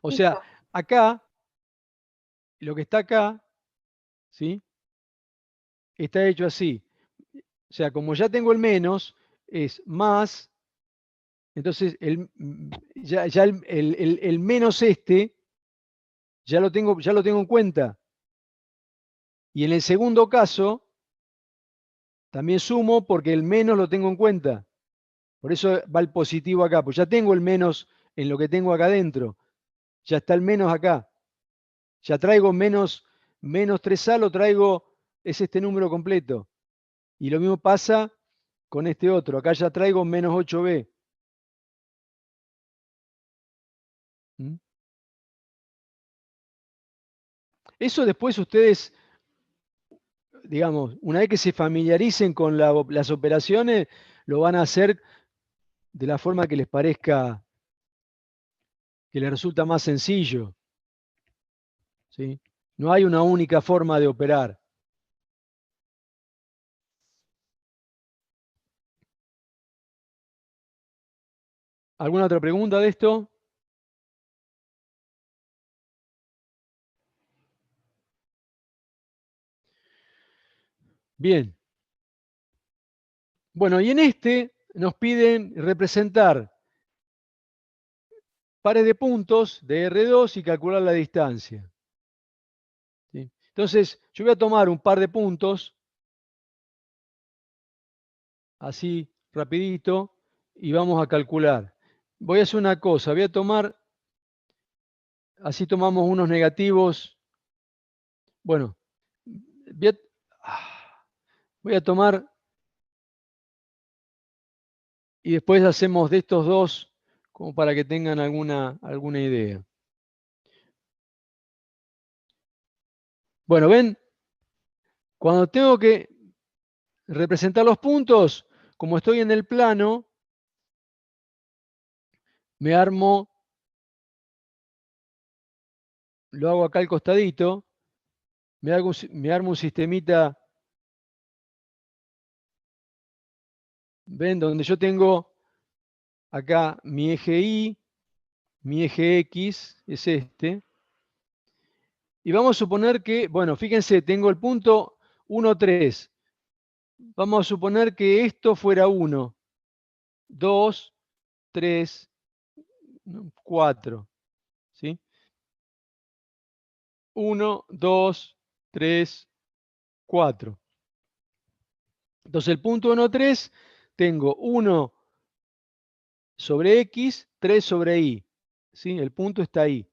O sea, Listo. acá, lo que está acá, ¿sí?, está hecho así. O sea, como ya tengo el menos, es más. Entonces, ya el menos este, ya lo tengo en cuenta. Y en el segundo caso, también sumo porque el menos lo tengo en cuenta. Por eso va el positivo acá, pues ya tengo el menos en lo que tengo acá adentro. Ya está el menos acá. Ya traigo menos 3A, lo traigo, es este número completo. Y lo mismo pasa con este otro. Acá ya traigo menos 8B. ¿Mm? Eso después ustedes, digamos, una vez que se familiaricen con las operaciones, lo van a hacer de la forma que les parezca, que les resulta más sencillo. ¿Sí? No hay una única forma de operar. ¿Alguna otra pregunta de esto? Bien. Bueno, y en este nos piden representar pares de puntos de R2 y calcular la distancia. ¿Sí? Entonces, yo voy a tomar un par de puntos, así rapidito, y vamos a calcular. Voy a hacer una cosa, voy a tomar, así tomamos unos negativos. Bueno, voy a tomar y después hacemos de estos dos como para que tengan alguna idea. Bueno, ven, cuando tengo que representar los puntos, como estoy en el plano, me armo, lo hago acá al costadito, me armo un sistemita, ven, donde yo tengo acá mi eje Y, mi eje X es este, y vamos a suponer que, bueno, fíjense, tengo el punto 1, 3. Vamos a suponer que esto fuera 1, 2, 3, 4. ¿Sí? 1, 2, 3, 4. Entonces el punto 1, 3, tengo 1 sobre X, 3 sobre Y. ¿Sí? El punto está ahí.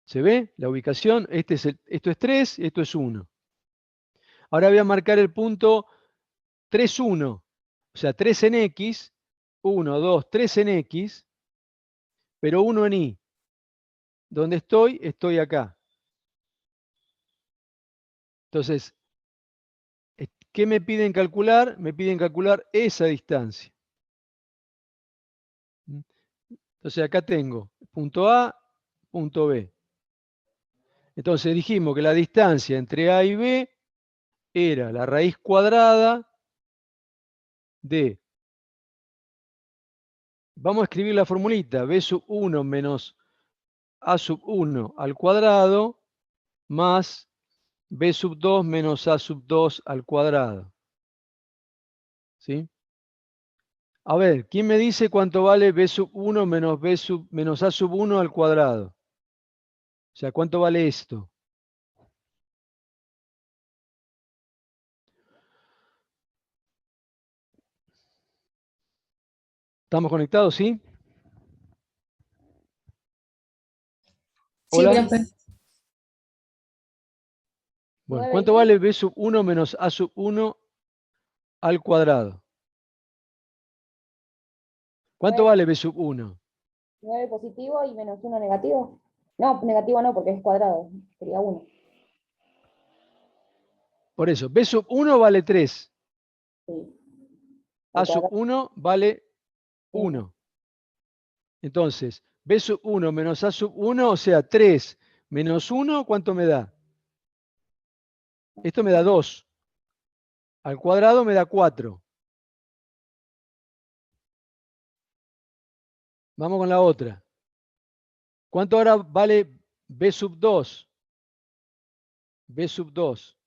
¿Se ve la ubicación? Esto es 3, esto es 1. Ahora voy a marcar el punto 3, 1. O sea, 3 en X, 1, 2, 3 en X, pero 1 en Y. ¿Dónde estoy? Estoy acá. Entonces, ¿qué me piden calcular? Me piden calcular esa distancia. Entonces acá tengo punto A, punto B. Entonces dijimos que la distancia entre A y B era la raíz cuadrada de, vamos a escribir la formulita, B sub 1 menos A sub 1 al cuadrado más B sub 2 menos A sub 2 al cuadrado. ¿Sí? A ver, ¿quién me dice cuánto vale B sub 1 menos A sub 1 al cuadrado? O sea, ¿cuánto vale esto? ¿Estamos conectados, sí? Sí, Hola. profe. Bueno, 9 ¿cuánto vale B sub 1 menos A sub 1 al cuadrado? ¿Cuánto vale B sub 1? 9 positivo y menos 1 negativo. No, negativo no, porque es cuadrado. Sería 1. Por eso, B sub 1 vale 3. Sí. A Al sub cuadrado, 1 vale 1. 1. Entonces, B sub 1 menos A sub 1, o sea, 3 menos 1, ¿cuánto me da? Esto me da 2. Al cuadrado me da 4. Vamos con la otra. ¿Cuánto ahora vale B sub 2? B sub 2.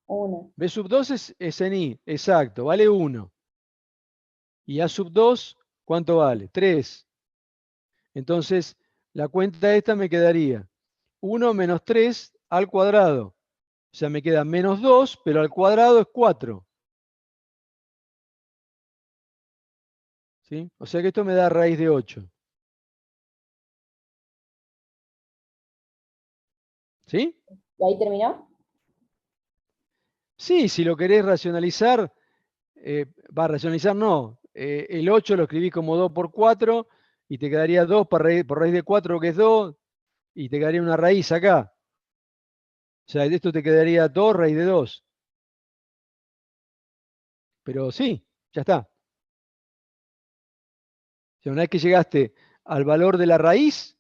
1. B sub 2 es en I, exacto, vale 1. Y A sub 2, ¿cuánto vale? 3. Entonces, la cuenta esta me quedaría 1 menos 3 al cuadrado. O sea, me queda menos 2, pero al cuadrado es 4. ¿Sí? O sea que esto me da raíz de 8. ¿Sí? ¿Y ahí terminó? Sí, si lo querés racionalizar, racionalizar no. El 8 lo escribís como 2 por 4 y te quedaría 2 por raíz de 4, que es 2, y te quedaría una raíz acá. O sea, de esto te quedaría 2 raíz de 2. Pero sí, ya está. O sea, una vez que llegaste al valor de la raíz,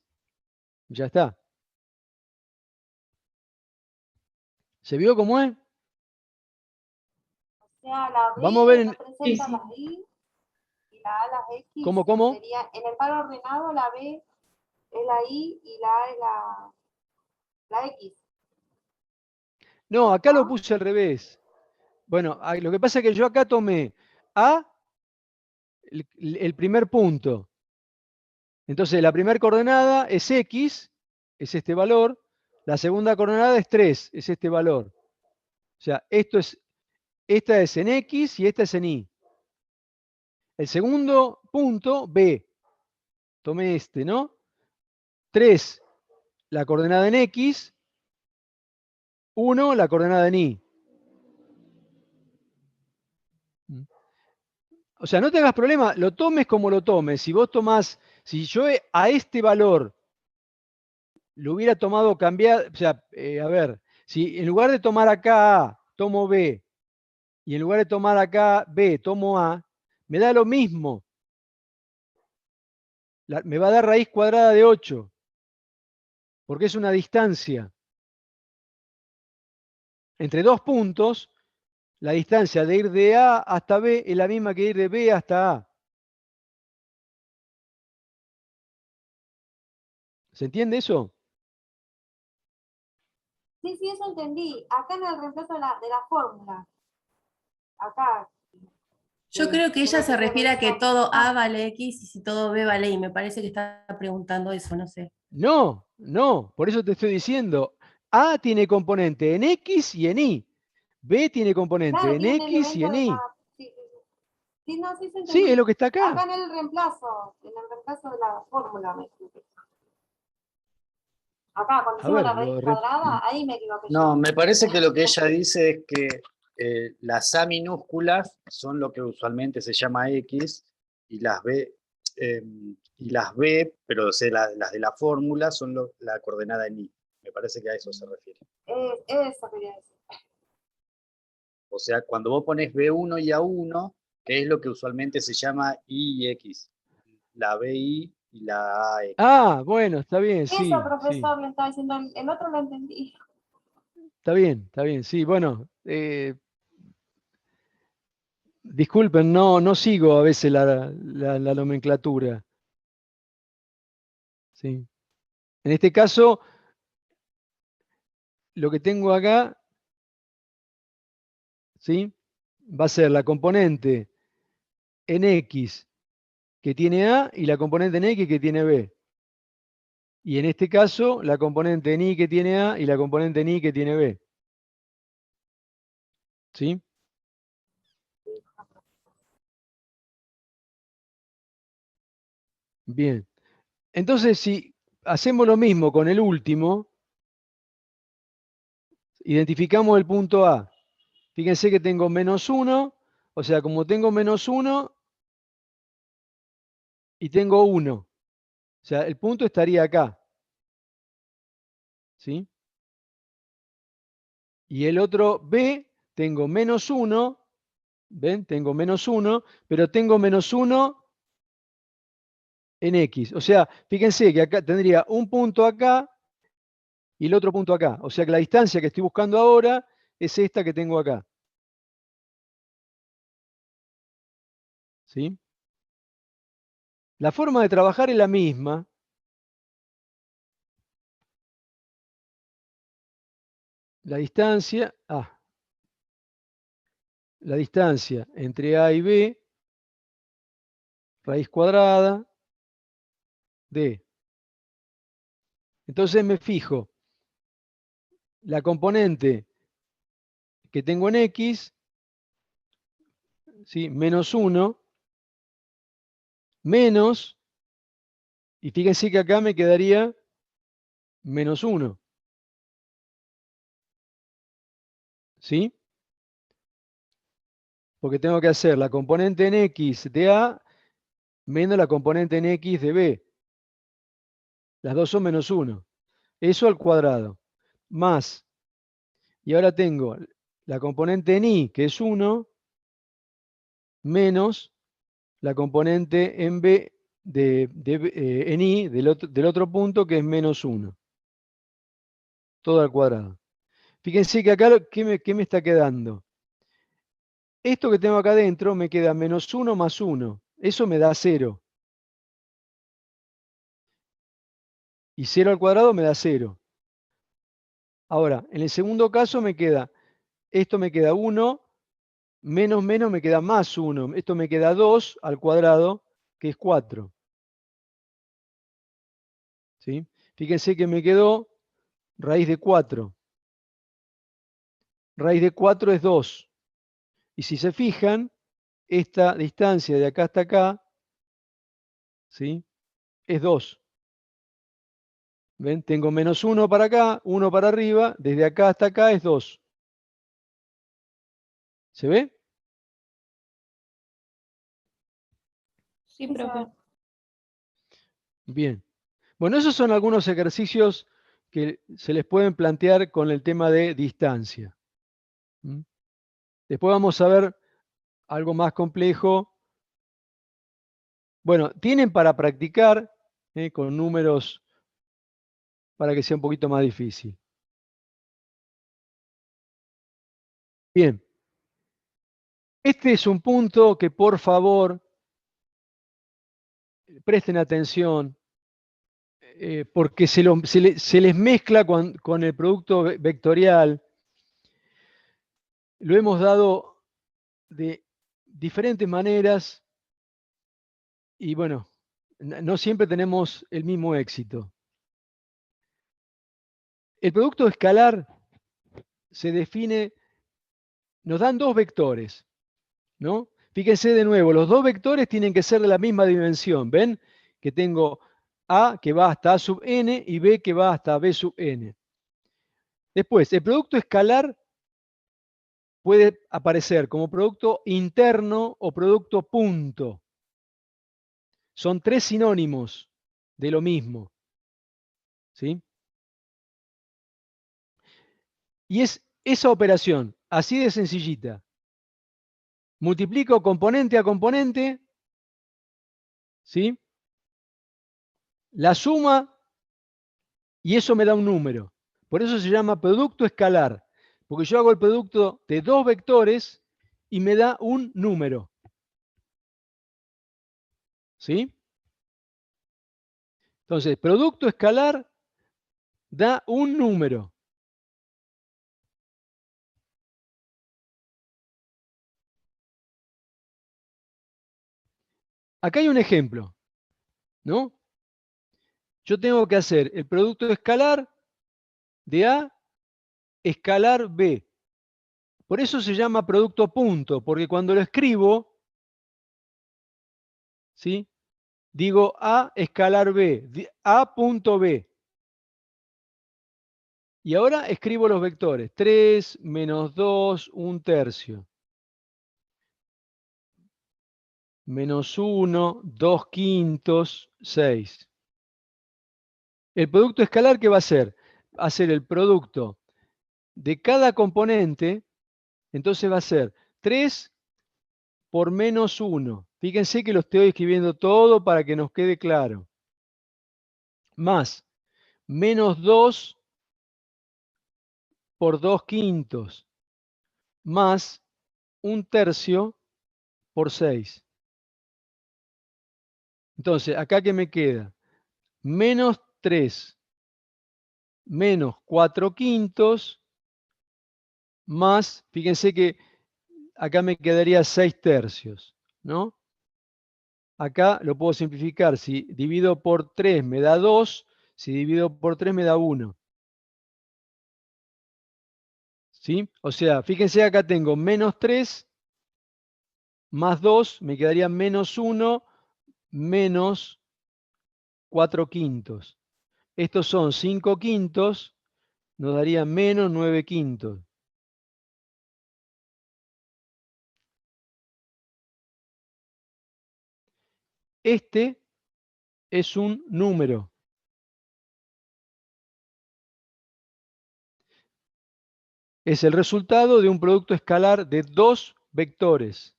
ya está. ¿Se vio cómo es? O sea, la Vamos a ver B en... representa las I y la A las X. ¿Cómo? Sería, en el par ordenado, la B es la I y la A es la X. No, acá lo ¿No? puse al revés. Bueno, lo que pasa es que yo acá tomé A, el primer punto. Entonces, la primera coordenada es X, es este valor. La segunda coordenada es 3, es este valor. O sea, esta es en X y esta es en Y. El segundo punto, B. Tomé este, ¿no? 3, la coordenada en X. 1, la coordenada en Y. O sea, no te hagas problema, lo tomes como lo tomes. Si vos tomás, si yo a este valor lo hubiera tomado cambiar, o sea, a ver, si en lugar de tomar acá A, tomo B, y en lugar de tomar acá B, tomo A, me da lo mismo. Me va a dar raíz cuadrada de 8, porque es una distancia. Entre dos puntos, la distancia de ir de A hasta B es la misma que ir de B hasta A. ¿Se entiende eso? Sí, sí, eso entendí. Acá en el reemplazo de la fórmula. Acá. Yo creo que ella se refiere a que reemplazó. todo A vale X y si todo B vale Y. Me parece que está preguntando eso, no sé. No, por eso te estoy diciendo. A tiene componente en X y en Y. B tiene componente Claro, en tiene un X y elemento en de Y. más. Sí, sí, sí. Sí, no, sí se Sí, es entendí. lo que está Acá acá. en el reemplazo de la fórmula me equivoqué. Acá, cuando A hicimos ver, la raíz cuadrada, ahí me equivoqué yo. No, me parece que lo que ella dice es que las A minúsculas son lo que usualmente se llama X y las B, pero o sea, las de la fórmula son la coordenada en Y. Me parece que a eso se refiere. Eso quería decir. O sea, cuando vos pones B1 y A1, que es lo que usualmente se llama Y y X, la BI y la AX. Ah, bueno, está bien, Eso, sí, sí. profesor, le estaba diciendo, el otro lo entendí. Está bien, sí. Bueno, disculpen, no sigo a veces la nomenclatura. Sí. En este caso, lo que tengo acá, ¿sí? Va a ser la componente en X que tiene A y la componente en X que tiene B. Y en este caso, la componente en Y que tiene A y la componente en Y que tiene B. ¿Sí? Bien. Entonces, si hacemos lo mismo con el último, identificamos el punto A. Fíjense que tengo -1, o sea, como tengo -1 y tengo 1. O sea, el punto estaría acá. ¿Sí? Y el otro B, tengo -1, ¿ven? Tengo -1, pero tengo -1 en X. O sea, fíjense que acá tendría un punto acá y el otro punto acá. O sea que la distancia que estoy buscando ahora es esta que tengo acá. ¿Sí? La forma de trabajar es la misma. La distancia, la distancia entre A y B, raíz cuadrada de. Entonces me fijo la componente que tengo en X, ¿sí? -1, menos, y fíjense que acá me quedaría -1. ¿Sí? Porque tengo que hacer la componente en X de A menos la componente en X de B. Las dos son -1. Eso al cuadrado. Más. Y ahora tengo la componente en Y, que es 1, menos la componente en B en I del otro punto, que es menos 1. Todo al cuadrado. Fíjense que acá, ¿qué me está quedando? Esto que tengo acá adentro me queda menos 1 más 1. Eso me da 0. Y 0 al cuadrado me da 0. Ahora, en el segundo caso esto me queda 1, menos me queda más 1. Esto me queda 2 al cuadrado, que es 4. ¿Sí? Fíjense que me quedó raíz de 4. Raíz de 4 es 2. Y si se fijan, esta distancia de acá hasta acá, ¿sí?, es 2. ¿Ven? Tengo menos 1 para acá, 1 para arriba, desde acá hasta acá es 2. ¿Se ve? Sí, profe. Bien. Bueno, esos son algunos ejercicios que se les pueden plantear con el tema de distancia. ¿Mm? Después vamos a ver algo más complejo. Bueno, tienen para practicar con números para que sea un poquito más difícil. Bien. Este es un punto que, por favor, presten atención, porque se les mezcla con el producto vectorial. Lo hemos dado de diferentes maneras y bueno, no siempre tenemos el mismo éxito. El producto escalar se define, nos dan dos vectores, ¿no? Fíjense de nuevo, los dos vectores tienen que ser de la misma dimensión. ¿Ven? Que tengo A que va hasta A sub n y B que va hasta B sub n. Después, el producto escalar puede aparecer como producto interno o producto punto. Son tres sinónimos de lo mismo. ¿Sí? Y es esa operación, así de sencillita. Multiplico componente a componente, ¿sí?, la suma, y eso me da un número. Por eso se llama producto escalar, porque yo hago el producto de dos vectores y me da un número. ¿Sí? Entonces, producto escalar da un número. Acá hay un ejemplo, ¿no? Yo tengo que hacer el producto escalar de A escalar B. Por eso se llama producto punto, porque cuando lo escribo, ¿sí?, digo A escalar B, A punto B. Y ahora escribo los vectores. 3 menos 2, 1/3. Menos 1, 2/5, 6. El producto escalar, ¿qué va a ser? Va a ser el producto de cada componente. Entonces va a ser 3 por menos 1. Fíjense que lo estoy escribiendo todo para que nos quede claro. Más menos 2 por 2/5. Más 1/3 por 6. Entonces, ¿acá qué me queda? Menos 3 menos 4/5 más, fíjense que acá me quedaría 6/3, ¿no? Acá lo puedo simplificar. Si divido por 3 me da 2, si divido por 3 me da 1. ¿Sí? O sea, fíjense, acá tengo menos 3 más 2, me quedaría menos 1 menos 4/5. Estos son 5/5, nos daría menos 9/5. Este es un número. Es el resultado de un producto escalar de dos vectores.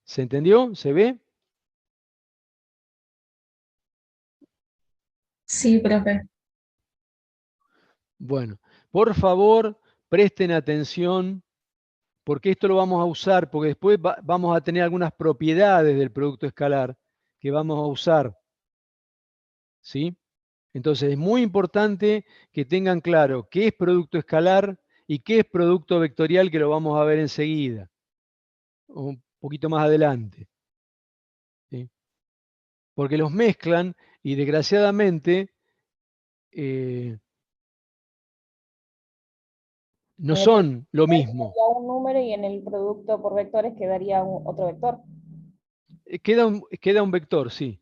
¿Se entendió? ¿Se ve? Sí, profe. Bueno, por favor, presten atención, porque esto lo vamos a usar, porque después vamos a tener algunas propiedades del producto escalar que vamos a usar. ¿Sí? Entonces es muy importante que tengan claro qué es producto escalar y qué es producto vectorial, que lo vamos a ver enseguida, un poquito más adelante. ¿Sí? Porque los mezclan y desgraciadamente no En el son lo producto mismo. quedaría un número y en el producto por vectores quedaría otro vector. Queda un vector, sí.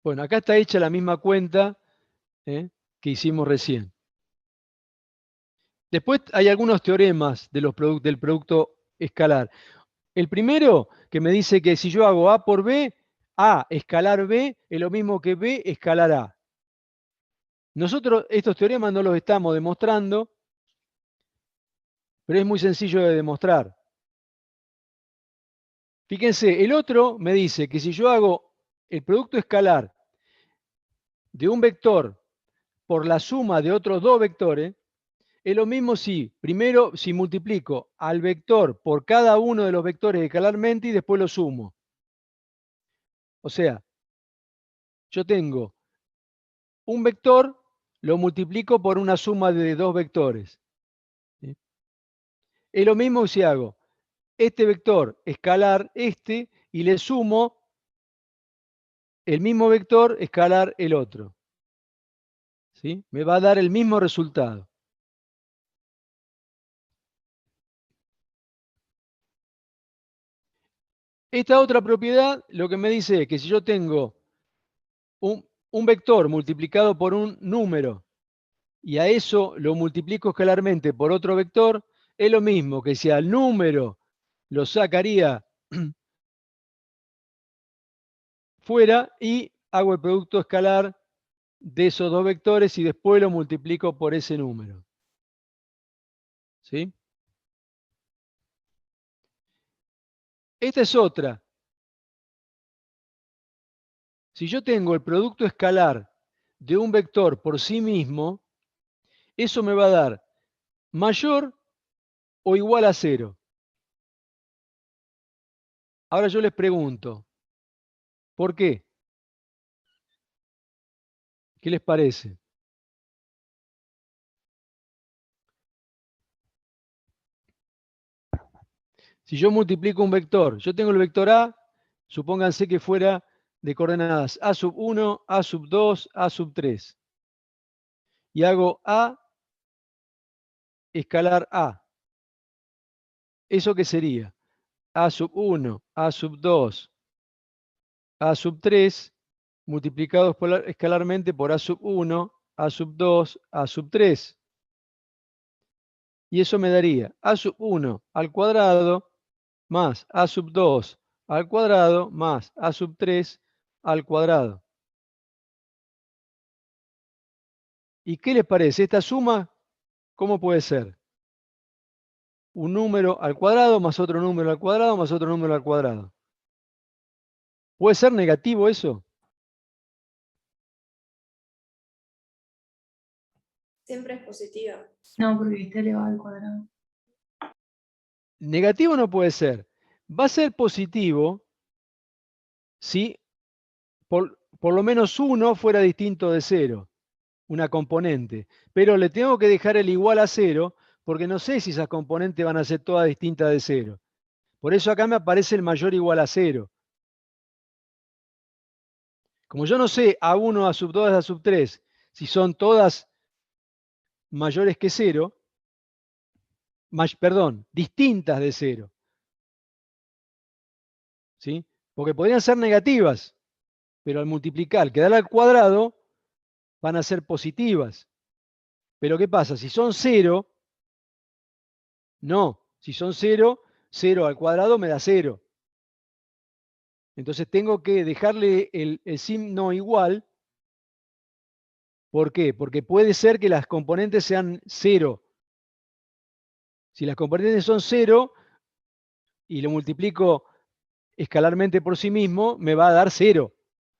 Bueno, acá está hecha la misma cuenta que hicimos recién. Después hay algunos teoremas de del producto escalar. El primero que me dice que si yo hago A por B, A escalar B es lo mismo que B escalar A. Nosotros estos teoremas no los estamos demostrando, pero es muy sencillo de demostrar. Fíjense, el otro me dice que si yo hago el producto escalar de un vector por la suma de otros dos vectores, es lo mismo si primero si multiplico al vector por cada uno de los vectores escalarmente y después lo sumo. O sea, yo tengo un vector, lo multiplico por una suma de dos vectores. ¿Sí? Es lo mismo si hago este vector escalar este y le sumo el mismo vector escalar el otro. ¿Sí? Me va a dar el mismo resultado. Esta otra propiedad lo que me dice es que si yo tengo un vector multiplicado por un número y a eso lo multiplico escalarmente por otro vector, es lo mismo que si al número lo sacaría fuera y hago el producto escalar de esos dos vectores y después lo multiplico por ese número. ¿Sí? Esta es otra. Si yo tengo el producto escalar de un vector por sí mismo, eso me va a dar mayor o igual a 0. Ahora yo les pregunto, ¿por qué? ¿Qué les parece? Si yo multiplico un vector, yo tengo el vector A, supónganse que fuera de coordenadas A sub 1, A sub 2, A sub 3. Y hago A escalar A. ¿Eso qué sería? A sub 1, A sub 2, A sub 3, multiplicados escalarmente por A sub 1, A sub 2, A sub 3. Y eso me daría A sub 1 al cuadrado más A sub 2 al cuadrado más A sub 3 al cuadrado. ¿Y qué les parece? ¿Esta suma cómo puede ser? Un número al cuadrado más otro número al cuadrado más otro número al cuadrado. ¿Puede ser negativo eso? Siempre es positiva. No, porque está elevado al cuadrado. Negativo no puede ser. Va a ser positivo si por lo menos uno fuera distinto de 0, una componente. Pero le tengo que dejar el igual a 0 porque no sé si esas componentes van a ser todas distintas de 0. Por eso acá me aparece el mayor igual a 0. Como yo no sé A1, A sub 2, A sub 3, si son todas mayores que 0, perdón, distintas de 0. ¿Sí? Porque podrían ser negativas, pero al multiplicar, quedar al cuadrado, van a ser positivas. Pero ¿qué pasa? Si son 0, no. Si son 0, 0 al cuadrado me da 0. Entonces tengo que dejarle el signo igual. ¿Por qué? Porque puede ser que las componentes sean 0. Si las componentes son 0, y lo multiplico escalarmente por sí mismo, me va a dar 0.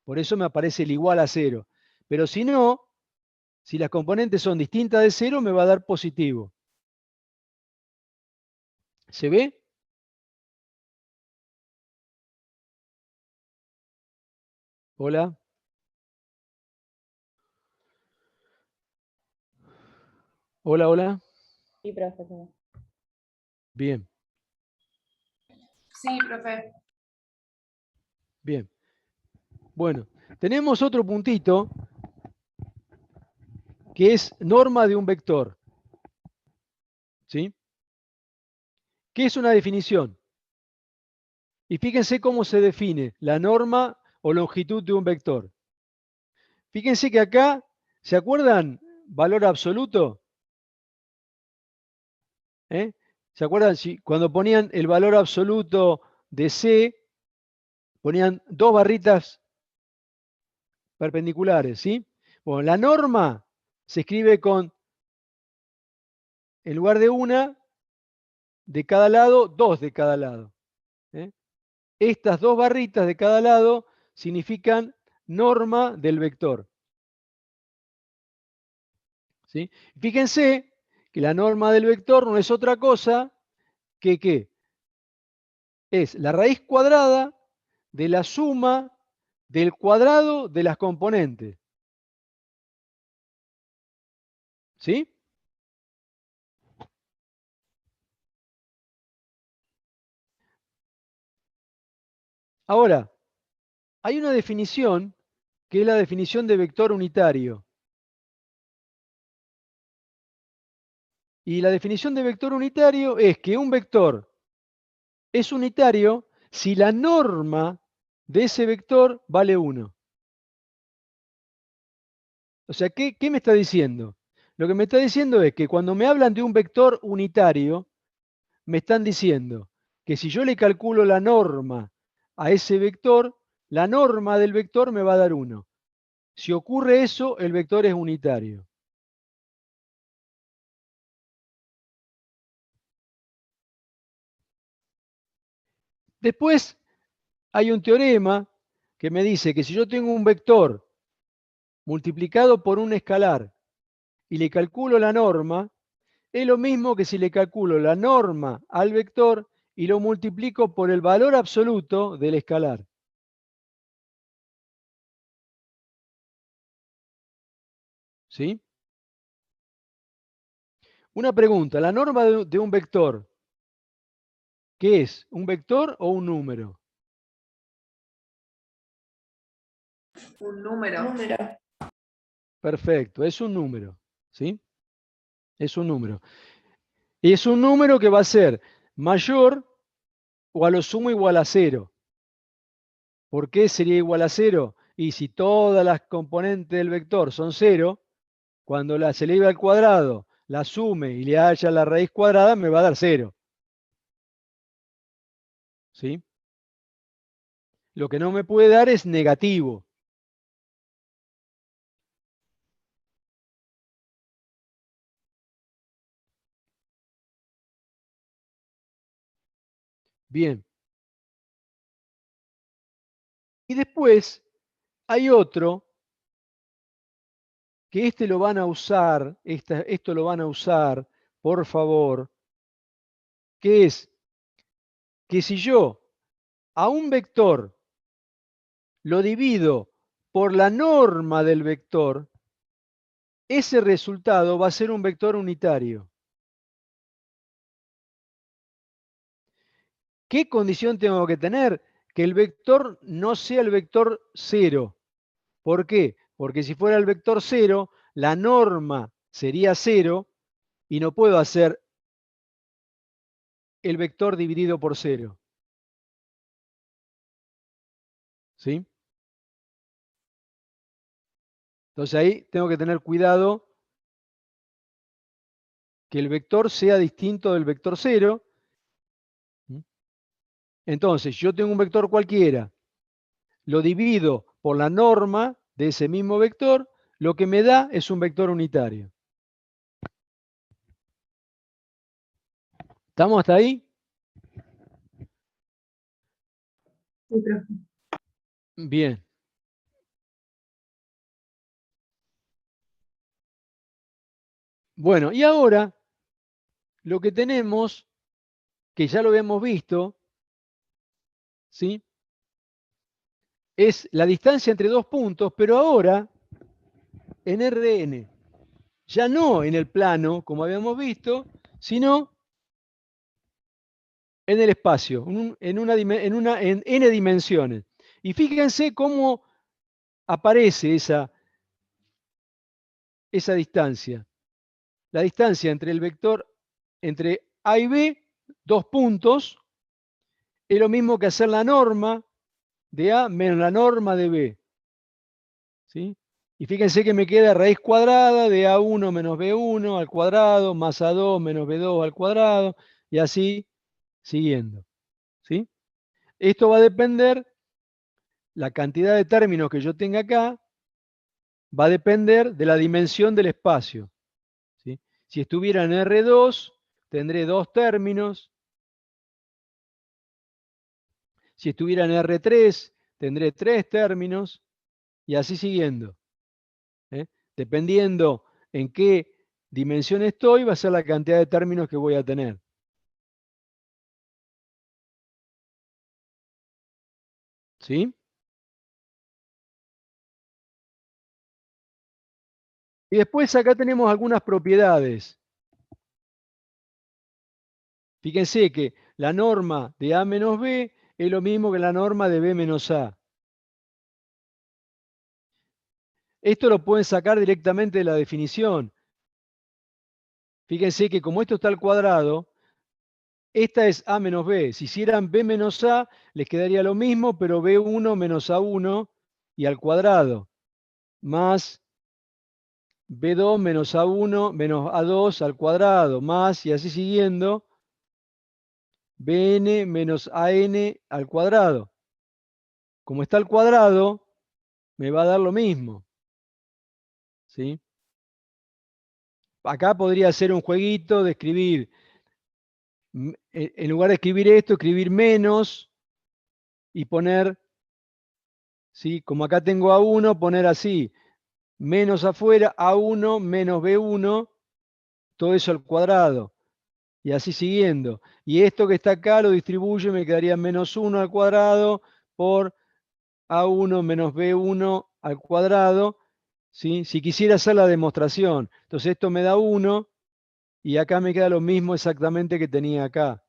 Por eso me aparece el igual a 0. Pero si no, si las componentes son distintas de 0, me va a dar positivo. ¿Se ve? Hola. Hola, hola. Sí, profesor. Bien, Sí, profe. bien. Bueno, tenemos otro puntito que es norma de un vector. ¿Sí? ¿Qué es una definición? Y fíjense cómo se define la norma o longitud de un vector. Fíjense que acá, ¿se acuerdan? Valor absoluto. ¿Eh? ¿Se acuerdan? Cuando ponían el valor absoluto de C, ponían dos barritas perpendiculares, ¿sí? Bueno, la norma se escribe con, en lugar de una, de cada lado, dos de cada lado. ¿Eh? Estas dos barritas de cada lado significan norma del vector. ¿Sí? Fíjense que la norma del vector no es otra cosa que ¿qué? Es la raíz cuadrada de la suma del cuadrado de las componentes. ¿Sí? Ahora, hay una definición que es la definición de vector unitario. Y la definición de vector unitario es que un vector es unitario si la norma de ese vector vale 1. O sea, ¿qué me está diciendo? Lo que me está diciendo es que cuando me hablan de un vector unitario, me están diciendo que si yo le calculo la norma a ese vector, la norma del vector me va a dar 1. Si ocurre eso, el vector es unitario. Después hay un teorema que me dice que si yo tengo un vector multiplicado por un escalar y le calculo la norma, es lo mismo que si le calculo la norma al vector y lo multiplico por el valor absoluto del escalar. ¿Sí? Una pregunta, ¿la norma de un vector, qué es? ¿Un vector o un número? Un número. Número. Perfecto, es un número. ¿Sí? Es un número. Y es un número que va a ser mayor o a lo sumo igual a 0. ¿Por qué sería igual a 0? Y si todas las componentes del vector son 0, cuando se le lleve al cuadrado, la sume y le haya la raíz cuadrada, me va a dar 0. ¿Sí? Lo que no me puede dar es negativo. Bien. Y después hay otro que este lo van a usar, esto lo van a usar, por favor, que es que si yo a un vector lo divido por la norma del vector, ese resultado va a ser un vector unitario. ¿Qué condición tengo que tener? Que el vector no sea el vector 0. ¿Por qué? Porque si fuera el vector 0, la norma sería 0 y no puedo hacer el vector dividido por 0. ¿Sí? Entonces ahí tengo que tener cuidado que el vector sea distinto del vector 0. Entonces, yo tengo un vector cualquiera, lo divido por la norma de ese mismo vector, lo que me da es un vector unitario. ¿Estamos hasta ahí? Sí, profe. Bien. Bueno, y ahora lo que tenemos, que ya lo habíamos visto, ¿sí? Es la distancia entre dos puntos, pero ahora en Rn. Ya no en el plano, como habíamos visto, sino en el espacio, en n dimensiones. Y fíjense cómo aparece esa distancia. La distancia entre el vector, entre A y B, dos puntos, es lo mismo que hacer la norma de A menos la norma de B. ¿Sí? Y fíjense que me queda raíz cuadrada de A1 menos B1 al cuadrado, más A2 menos B2 al cuadrado, y así siguiendo. ¿Sí? Esto va a depender, la cantidad de términos que yo tenga acá, va a depender de la dimensión del espacio. ¿Sí? Si estuviera en R2, tendré dos términos. Si estuviera en R3, tendré tres términos, y así siguiendo. ¿Eh? Dependiendo en qué dimensión estoy, va a ser la cantidad de términos que voy a tener. ¿Sí? Y después acá tenemos algunas propiedades. Fíjense que la norma de A menos B es lo mismo que la norma de B menos A. Esto lo pueden sacar directamente de la definición. Fíjense que como esto está al cuadrado, esta es A menos B. Si hicieran B menos A, les quedaría lo mismo, pero B1 menos A1 y al cuadrado, más B2 menos A1 menos A2 al cuadrado, más, y así siguiendo, Bn menos An al cuadrado. Como está al cuadrado, me va a dar lo mismo. ¿Sí? Acá podría ser un jueguito de escribir, en lugar de escribir esto, escribir menos y poner, ¿sí? Como acá tengo A1, poner así, menos afuera, A1 menos B1, todo eso al cuadrado. Y así siguiendo. Y esto que está acá lo distribuyo y me quedaría menos 1 al cuadrado por A1 menos B1 al cuadrado. ¿Sí? Si quisiera hacer la demostración. Entonces esto me da 1 y acá me queda lo mismo exactamente que tenía acá.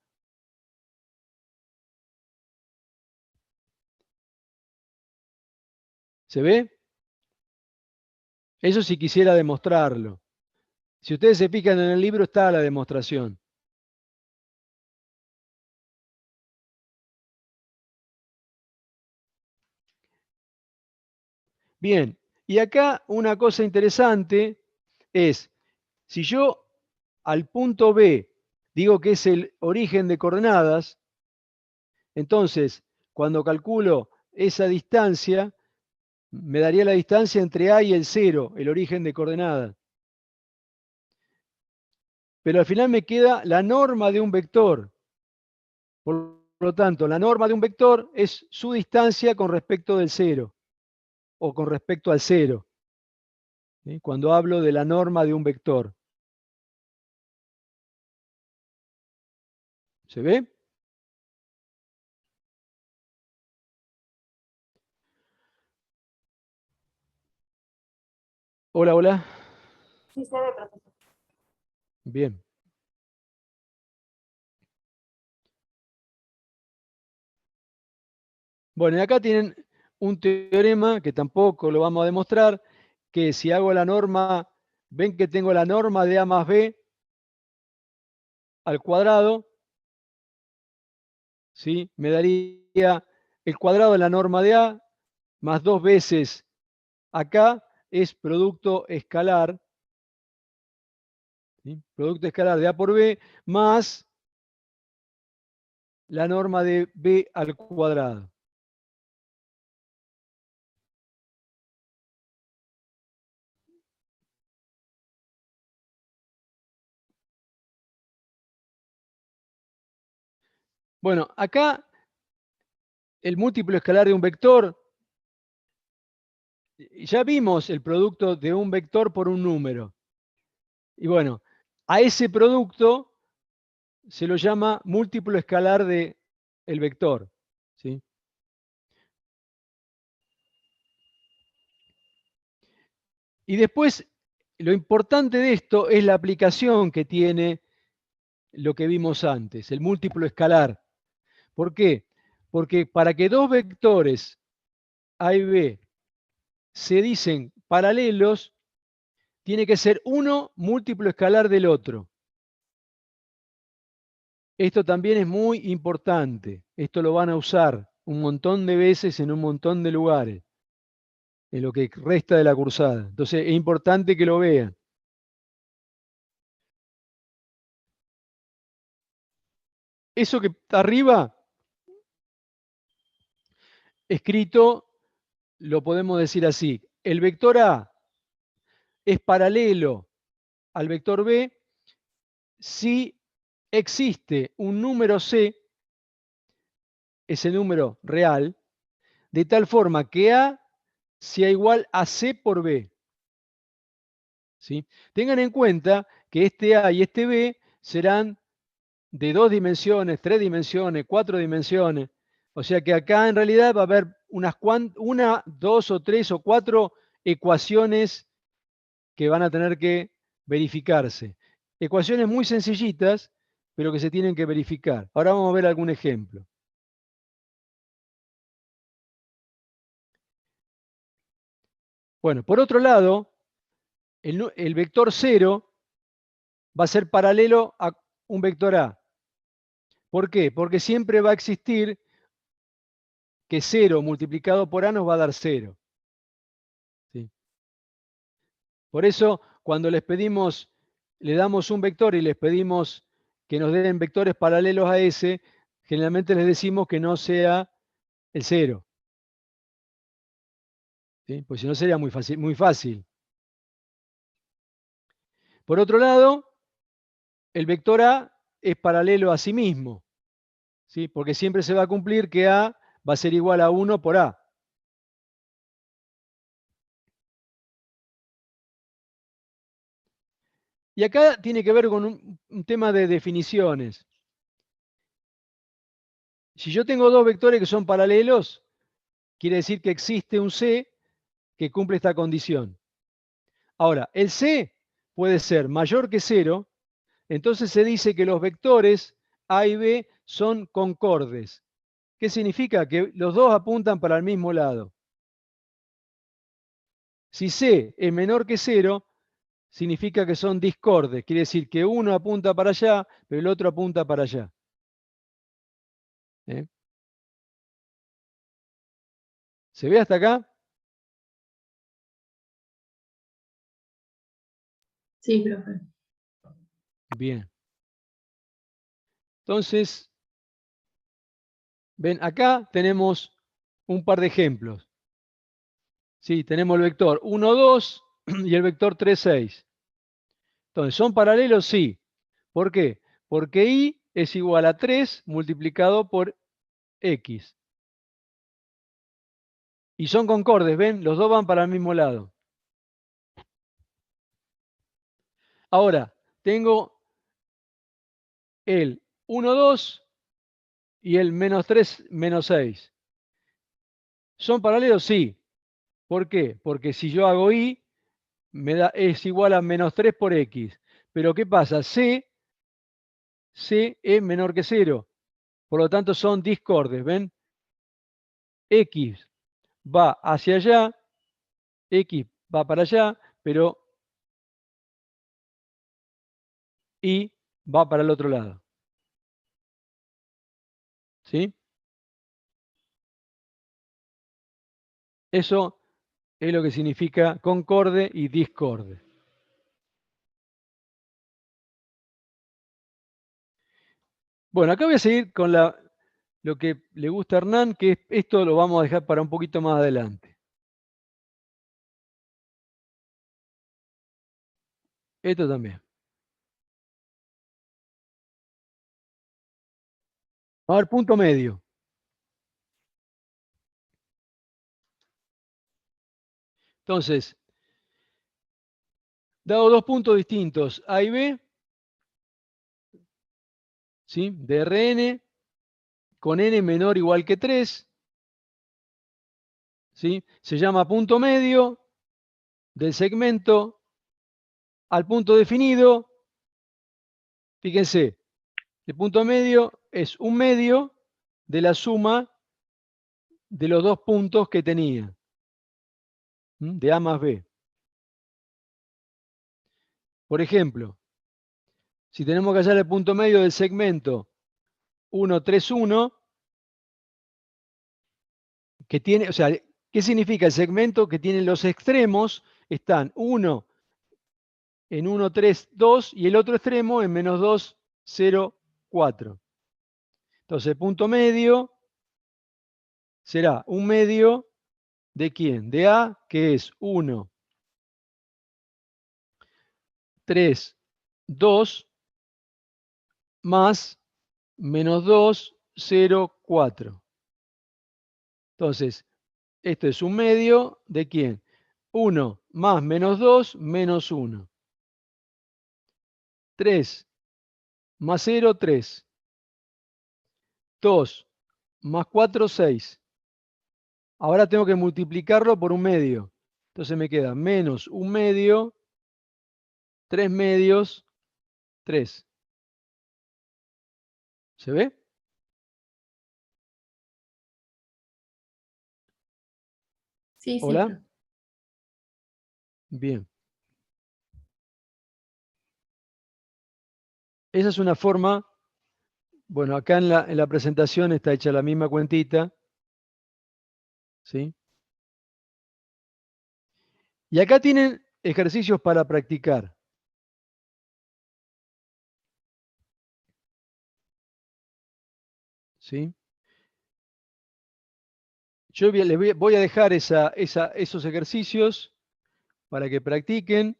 ¿Se ve? Eso si quisiera demostrarlo. Si ustedes se fijan en el libro está la demostración. Bien, y acá una cosa interesante es, si yo al punto B digo que es el origen de coordenadas, entonces cuando calculo esa distancia, me daría la distancia entre A y el 0, el origen de coordenadas. Pero al final me queda la norma de un vector. Por lo tanto, la norma de un vector es su distancia con respecto del 0 o con respecto al 0. ¿Sí? Cuando hablo de la norma de un vector. ¿Se ve? Hola, hola. Sí se ve, profesor. Bien. Bueno, y acá tienen un teorema que tampoco lo vamos a demostrar, que si hago la norma, ven que tengo la norma de A más B al cuadrado, ¿sí? Me daría el cuadrado de la norma de A más dos veces acá es producto escalar, ¿sí? Producto escalar de A por B más la norma de B al cuadrado. Bueno, acá el múltiplo escalar de un vector, ya vimos el producto de un vector por un número. Y bueno, a ese producto se lo llama múltiplo escalar de el vector, ¿sí? Y después, lo importante de esto es la aplicación que tiene lo que vimos antes, el múltiplo escalar. ¿Por qué? Porque para que dos vectores A y B se dicen paralelos, tiene que ser uno múltiplo escalar del otro. Esto también es muy importante. Esto lo van a usar un montón de veces en un montón de lugares, en lo que resta de la cursada. Entonces es importante que lo vean. Eso que está arriba, escrito, lo podemos decir así. El vector A es paralelo al vector B si existe un número C, ese número real, de tal forma que A sea igual a C por B. ¿Sí? Tengan en cuenta que este A y este B serán de 2 dimensiones, 3 dimensiones, 4 dimensiones. O sea que acá en realidad va a haber una, 2 o 3 o 4 ecuaciones que van a tener que verificarse. Ecuaciones muy sencillitas, pero que se tienen que verificar. Ahora vamos a ver algún ejemplo. Bueno, por otro lado, el vector 0 va a ser paralelo a un vector A. ¿Por qué? Porque siempre va a existir que 0 multiplicado por A nos va a dar 0. ¿Sí? Por eso, cuando les pedimos, le damos un vector y les pedimos que nos den vectores paralelos a ese, generalmente les decimos que no sea el 0. ¿Sí? Pues si no sería muy fácil, muy fácil. Por otro lado, el vector A es paralelo a sí mismo, ¿sí? Porque siempre se va a cumplir que A va a ser igual a 1 por A. Y acá tiene que ver con un tema de definiciones. Si yo tengo dos vectores que son paralelos, quiere decir que existe un C que cumple esta condición. Ahora, el C puede ser mayor que 0, entonces se dice que los vectores A y B son concordes. ¿Qué significa? Que los dos apuntan para el mismo lado. Si C es menor que 0, significa que son discordes. Quiere decir que uno apunta para allá, pero el otro apunta para allá. ¿Eh? ¿Se ve hasta acá? Sí, profe. Bien. Entonces, ven, acá tenemos un par de ejemplos. Sí, tenemos el vector 1, 2 y el vector 3, 6. Entonces, ¿son paralelos? Sí. ¿Por qué? Porque y es igual a 3 multiplicado por x. Y son concordes, ¿ven? Los dos van para el mismo lado. Ahora, tengo el 1, 2 y el menos 3, menos 6. ¿Son paralelos? Sí. ¿Por qué? Porque si yo hago y, es igual a menos 3 por x. Pero ¿qué pasa? C es menor que 0. Por lo tanto, son discordes, ¿ven? X va hacia allá, X va para allá, pero Y va para el otro lado. ¿Sí? Eso es lo que significa concorde y discorde. Bueno, acá voy a seguir con lo que le gusta a Hernán, que esto lo vamos a dejar para un poquito más adelante. Esto también. Vamos a ver, punto medio. Entonces, dado dos puntos distintos, A y B, ¿sí? De Rn con n menor o igual que 3, ¿sí? Se llama punto medio del segmento al punto definido. Fíjense, el punto medio es un medio de la suma de los dos puntos que tenía, de A más B. Por ejemplo, si tenemos que hallar el punto medio del segmento 1, 3, 1, que tiene, o sea, ¿qué significa el segmento? Que tiene los extremos, están uno en 1, 3, 2 y el otro extremo en menos 2, 0, 4. Entonces, el punto medio será un medio de quién? De A, que es 1, 3, 2, más menos 2, 0, 4. Entonces, esto es un medio de quién? 1 más menos 2, menos 1. 3 más 0, 3. 2 más 4, 6. Ahora tengo que multiplicarlo por un medio. Entonces me queda menos un medio, 3 medios, 3. ¿Se ve? Sí, sí. ¿Hola? Bien. Esa es una forma, bueno, acá en la presentación está hecha la misma cuentita, ¿sí? Y acá tienen ejercicios para practicar. ¿Sí? Yo les voy a dejar esos ejercicios para que practiquen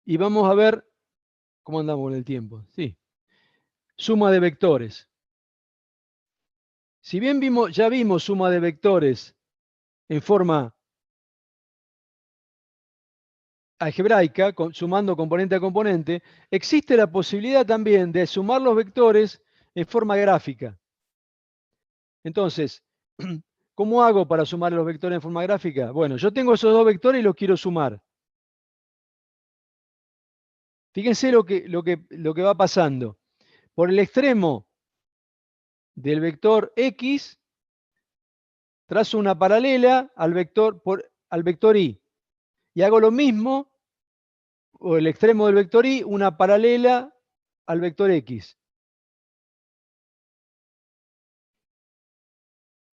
y vamos a ver cómo andamos con el tiempo. Sí. Suma de vectores. Si bien ya vimos suma de vectores en forma algebraica, sumando componente a componente, existe la posibilidad también de sumar los vectores en forma gráfica. Entonces, ¿cómo hago para sumar los vectores en forma gráfica? Bueno, yo tengo esos dos vectores y los quiero sumar. Fíjense lo que va pasando. Por el extremo del vector X, trazo una paralela al vector Y. Y hago lo mismo, o el extremo del vector Y, una paralela al vector X.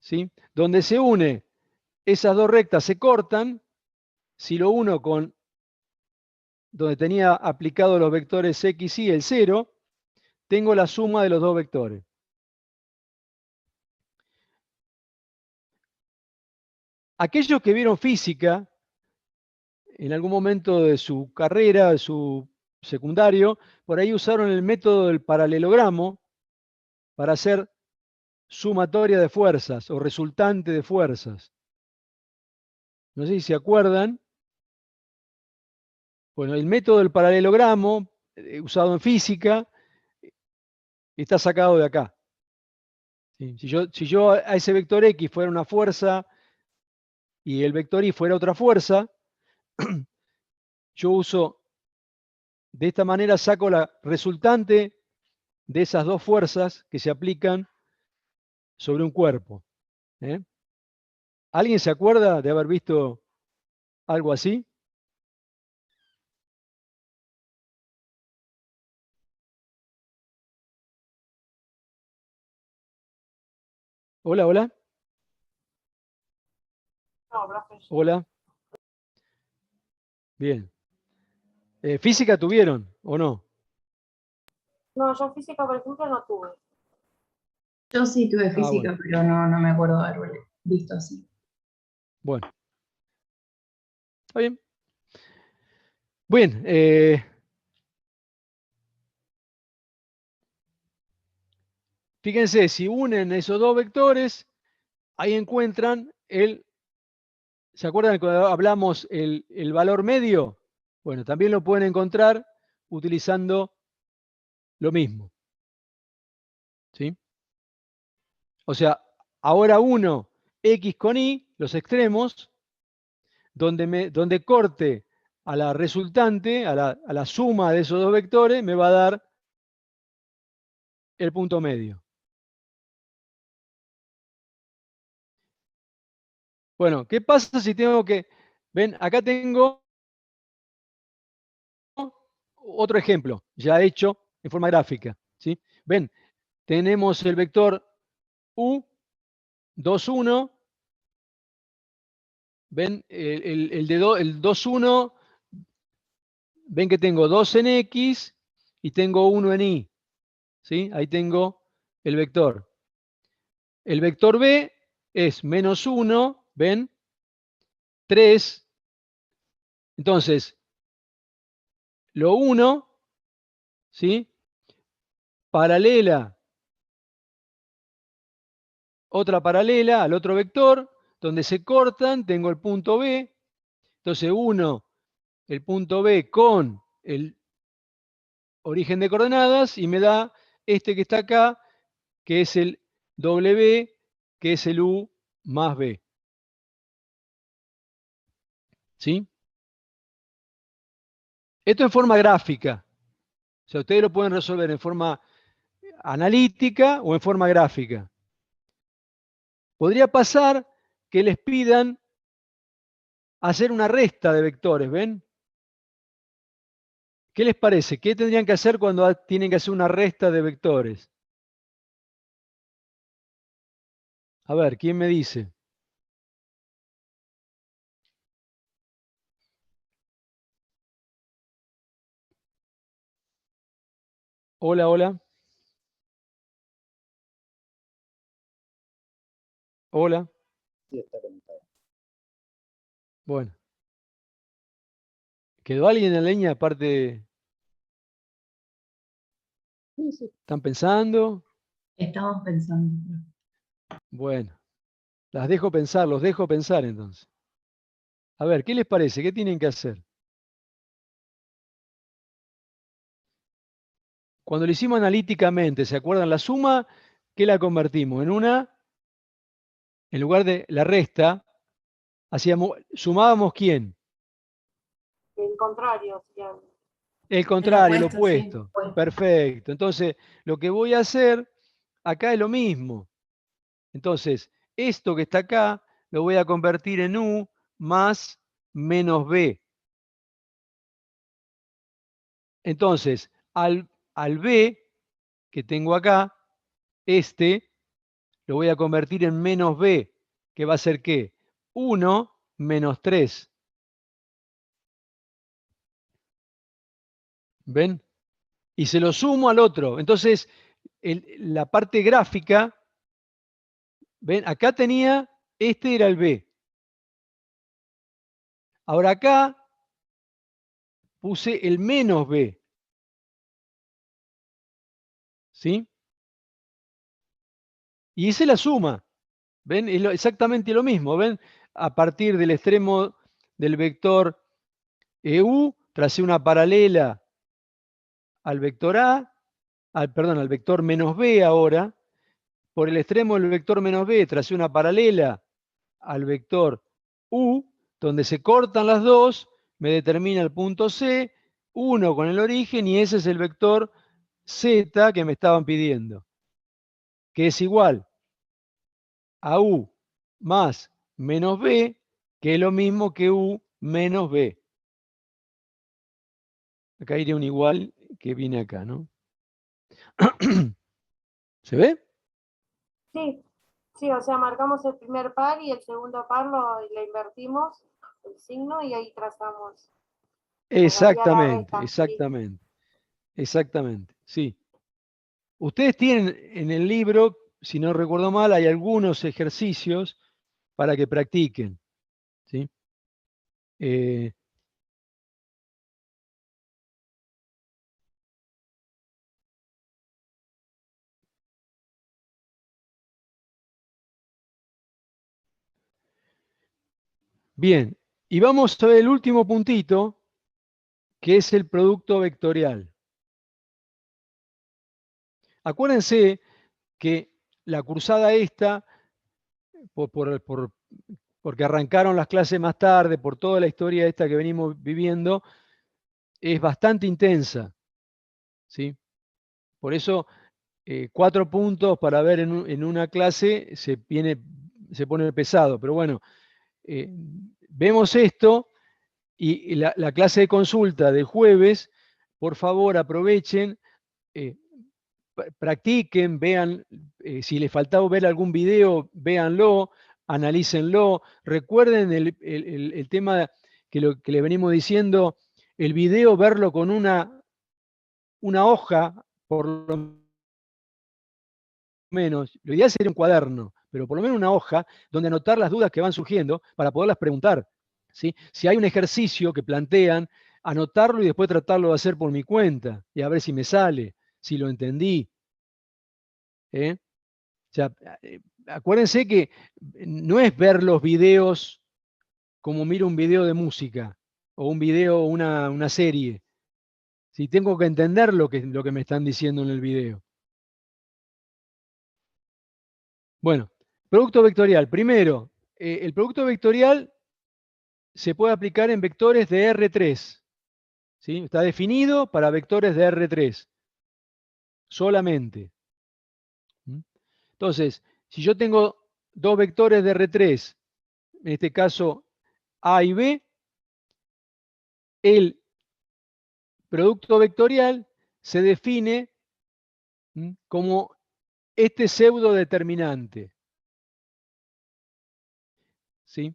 ¿Sí? Donde se une, esas dos rectas se cortan. Si lo uno con donde tenía aplicado los vectores X y el 0, tengo la suma de los dos vectores. Aquellos que vieron física en algún momento de su carrera, de su secundario, por ahí usaron el método del paralelogramo para hacer sumatoria de fuerzas o resultante de fuerzas. No sé si se acuerdan. Bueno, el método del paralelogramo, usado en física, está sacado de acá. ¿Sí? Si yo a ese vector X fuera una fuerza y el vector Y fuera otra fuerza, yo uso, de esta manera saco la resultante de esas dos fuerzas que se aplican sobre un cuerpo. ¿Eh? ¿Alguien se acuerda de haber visto algo así? Hola, hola. No, profe. Hola. Bien. ¿Física tuvieron o no? No, yo física, por ejemplo, no tuve. Yo sí tuve Ah, física, bueno. pero no me acuerdo de haberlo visto así. Bueno. Está bien. Bien. Fíjense, si unen esos dos vectores, ahí encuentran el ¿Se acuerdan cuando hablamos el valor medio? Bueno, también lo pueden encontrar utilizando lo mismo. ¿Sí? O sea, ahora uno, X con Y, los extremos, donde corte a la resultante, a la suma de esos dos vectores, me va a dar el punto medio. Bueno, ¿qué pasa si tengo que... Ven, acá tengo otro ejemplo, ya hecho en forma gráfica. ¿Sí? Ven, tenemos el vector U, 2, 1. Ven, el 2, 1, ven que tengo 2 en X y tengo 1 en Y. ¿Sí? Ahí tengo el vector. El vector B es menos 1, ¿ven? 3. Entonces, lo 1, ¿sí? Paralela, otra paralela al otro vector, donde se cortan, tengo el punto B. Entonces, 1, el punto B con el origen de coordenadas y me da este que está acá, que es el W, que es el U más B. ¿Sí? Esto en forma gráfica. O sea, ustedes lo pueden resolver en forma analítica o en forma gráfica. Podría pasar que les pidan hacer una resta de vectores, ¿ven? ¿Qué les parece? ¿Qué tendrían que hacer cuando tienen que hacer una resta de vectores? A ver, ¿quién me dice? Hola, hola. Hola. Sí, está conectado. Bueno. ¿Quedó alguien en la línea aparte? Sí, sí. ¿Están pensando? Estamos pensando. Bueno, las dejo pensar, los dejo pensar entonces. A ver, ¿qué les parece? ¿Qué tienen que hacer? Cuando lo hicimos analíticamente, ¿se acuerdan la suma? ¿Qué la convertimos? En una, en lugar de la resta, sumábamos ¿quién? El contrario, sería El El contrario, el opuesto, sí. opuesto. Pues, Perfecto. Entonces, lo que voy a hacer acá es lo mismo. Entonces, esto que está acá lo voy a convertir en U más menos B. Entonces, al B que tengo acá, lo voy a convertir en menos B, que va a ser ¿qué? 1 menos 3. ¿Ven? Y se lo sumo al otro. Entonces, la parte gráfica, ¿ven? Acá tenía, este era el B. Ahora acá puse el menos B. ¿Sí? Y hice la suma. ¿Ven? Es exactamente lo mismo. ¿Ven? A partir del extremo del vector EU, tracé una paralela al vector A, perdón, al vector menos B ahora. Por el extremo del vector menos B, tracé una paralela al vector U, donde se cortan las dos, me determina el punto C, 1 con el origen, y ese es el vector Z que me estaban pidiendo, que es igual a U más menos B, que es lo mismo que U menos B. Acá iría un igual que viene acá, ¿no? ¿Se ve? sí, sí, o sea, marcamos el primer par y el segundo par le invertimos el signo y ahí trazamos. Nos daría la Exactamente, resta, sí. exactamente, exactamente, sí. Ustedes tienen en el libro, si no recuerdo mal, hay algunos ejercicios para que practiquen, ¿sí? Eh, Bien, y vamos a ver el último puntito, que es el producto vectorial. Acuérdense que la cursada esta, porque arrancaron las clases más tarde, por toda la historia esta que venimos viviendo, es bastante intensa, ¿sí? Por eso, 4 puntos para ver en una clase se pone pesado. Pero bueno, vemos esto y la clase de consulta del jueves, por favor aprovechen, practiquen, vean, si les faltaba ver algún video, véanlo, analícenlo. Recuerden el tema que le venimos diciendo, el video verlo con una hoja, por lo menos, lo ideal sería un cuaderno, pero por lo menos una hoja donde anotar las dudas que van surgiendo para poderlas preguntar, ¿sí? Si hay un ejercicio que plantean, anotarlo y después tratarlo de hacer por mi cuenta y a ver si me sale, si lo entendí. ¿Eh? O sea, acuérdense que no es ver los videos como miro un video de música o un video, una serie. Si tengo que entender lo que me están diciendo en el video. Bueno, producto vectorial. Primero, el producto vectorial se puede aplicar en vectores de R3. ¿Sí? Está definido para vectores de R3 solamente. Entonces, si yo tengo dos vectores de R3, en este caso A y B, el producto vectorial se define como este pseudo determinante. ¿Sí?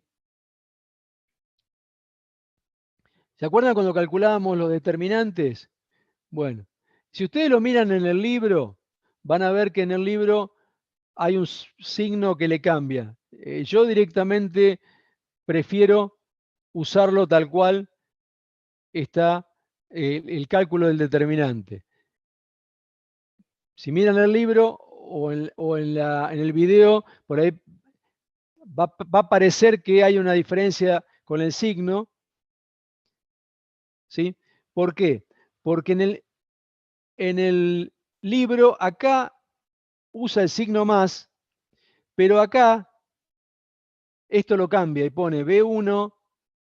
¿Se acuerdan cuando calculábamos los determinantes? Bueno, si ustedes lo miran en el libro, van a ver que en el libro hay un signo que le cambia. Yo directamente prefiero usarlo tal cual está el cálculo del determinante. Si miran el libro o en el video, por ahí va a parecer que hay una diferencia con el signo. ¿Sí? ¿Por qué? Porque en el libro acá usa el signo más, pero acá esto lo cambia y pone B1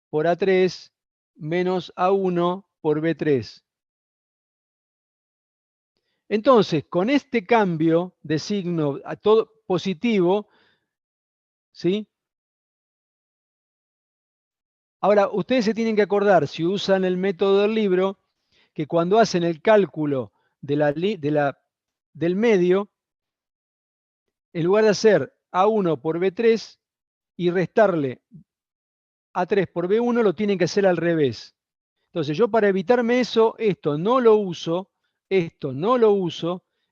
por A3 menos A1 por B3. Entonces, con este cambio de signo a todo positivo, ¿sí? Ahora, ustedes se tienen que acordar, si usan el método del libro, que cuando hacen el cálculo del medio, en lugar de hacer A1 por B3 y restarle A3 por B1, lo tienen que hacer al revés. Entonces, yo para evitarme eso, esto no lo uso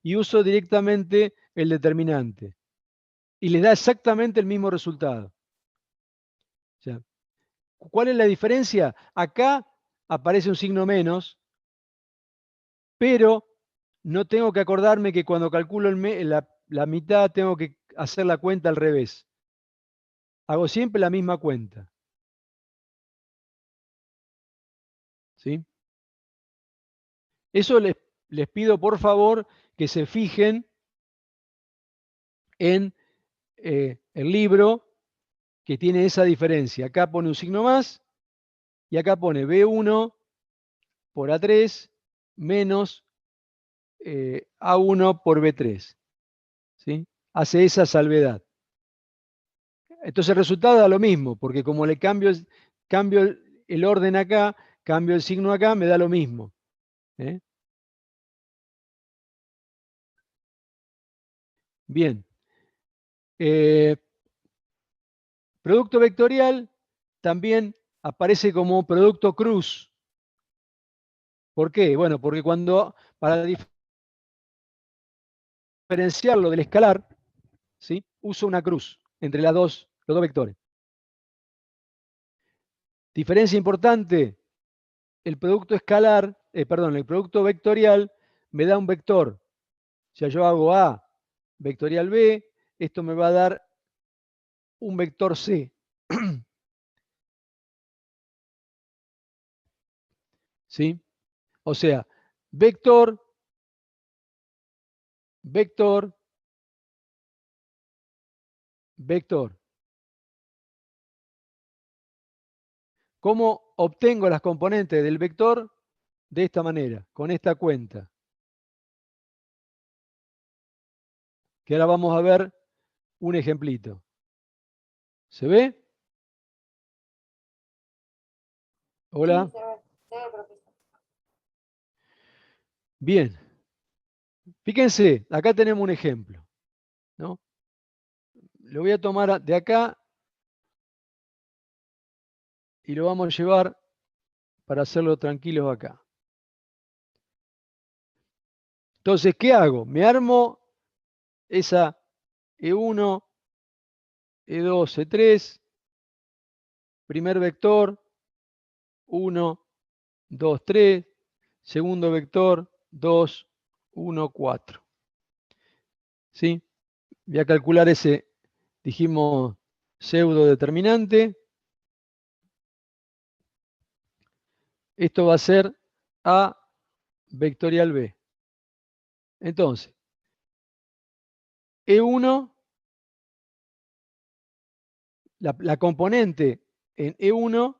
y uso directamente el determinante. Y les da exactamente el mismo resultado. O sea, ¿cuál es la diferencia? Acá aparece un signo menos, pero no tengo que acordarme que cuando calculo la mitad tengo que hacer la cuenta al revés. Hago siempre la misma cuenta. ¿Sí? Eso les pido por favor que se fijen en el libro que tiene esa diferencia. Acá pone un signo más y acá pone B1 por A3 menos A1 por B3. ¿Sí? Hace esa salvedad. Entonces el resultado da lo mismo, porque como le cambio el orden acá, cambio el signo acá, me da lo mismo. Bien. Producto vectorial también aparece como producto cruz. ¿Por qué? Bueno, porque para diferenciarlo del escalar, ¿sí? Uso una cruz entre los dos vectores. Diferencia importante, el producto el producto vectorial me da un vector. O sea, yo hago A vectorial B, esto me va a dar un vector C. ¿Sí? O sea, vector, vector, vector. ¿Cómo obtengo las componentes del vector? De esta manera, con esta cuenta. Que ahora vamos a ver un ejemplito. ¿Se ve? Hola. Sí, se ve, profesor. Bien. Fíjense, acá tenemos un ejemplo, ¿no? Lo voy a tomar de acá y lo vamos a llevar para hacerlo tranquilos acá. Entonces, ¿qué hago? Me armo esa E1, E2, E3, primer vector, 1, 2, 3, segundo vector, 2, 1, 4. ¿Sí? Voy a calcular ese, dijimos, pseudo determinante. Esto va a ser A vectorial B. Entonces, E1, la componente en E1,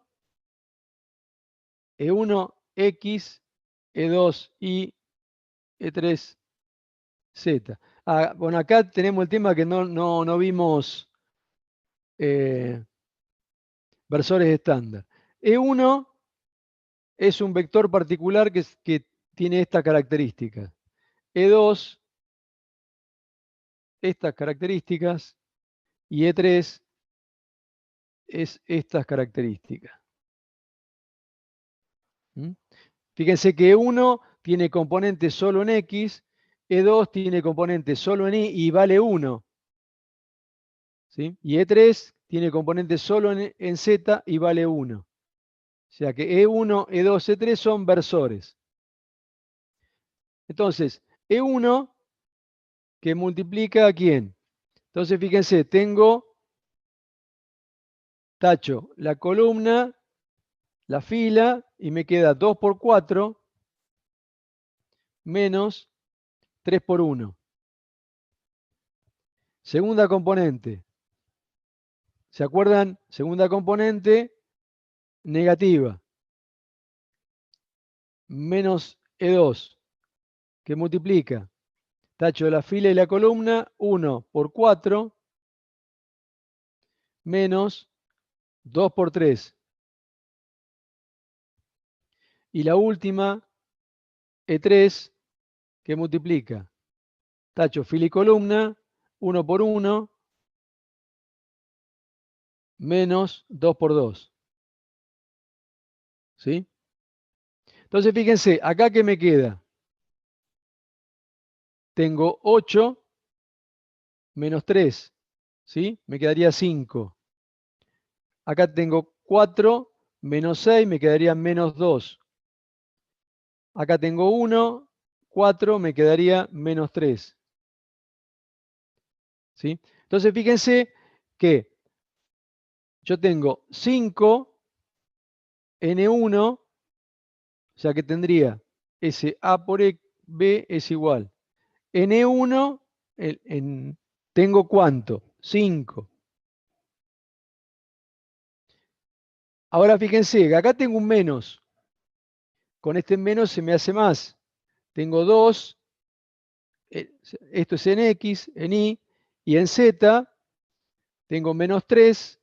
E1X, E2Y, E3Z. Bueno, acá tenemos el tema que no vimos versores estándar. E1 es un vector particular que tiene esta característica. E2, estas características, y E3 es estas características. ¿Mm? Fíjense que E1 tiene componente solo en X, E2 tiene componente solo en Y y vale 1. ¿Sí? Y E3 tiene componente solo en Z y vale 1. O sea que E1, E2, E3 son versores. Entonces, E1 que multiplica ¿a quién? Entonces, fíjense, tacho la columna, la fila, y me queda 2 por 4 menos 3 por 1. Segunda componente. ¿Se acuerdan? Segunda componente negativa. Menos E2, que multiplica. Tacho de la fila y la columna, 1 por 4 menos 2 por 3. Y la última, E3, que multiplica. Tacho fila y columna, 1 por 1 menos 2 por 2. ¿Sí? Entonces, fíjense, acá ¿qué me queda? Tengo 8 menos 3. ¿Sí? Me quedaría 5. Acá tengo 4 menos 6, me quedaría menos 2. Acá tengo 1, 4, me quedaría menos 3. ¿Sí? Entonces, fíjense que yo tengo 5 N1, o sea que tendría ese A por B es igual. N1, tengo ¿cuánto? 5. Ahora fíjense que acá tengo un menos. Con este menos se me hace más. Tengo 2, esto es en X, en Y, y en Z tengo menos 3.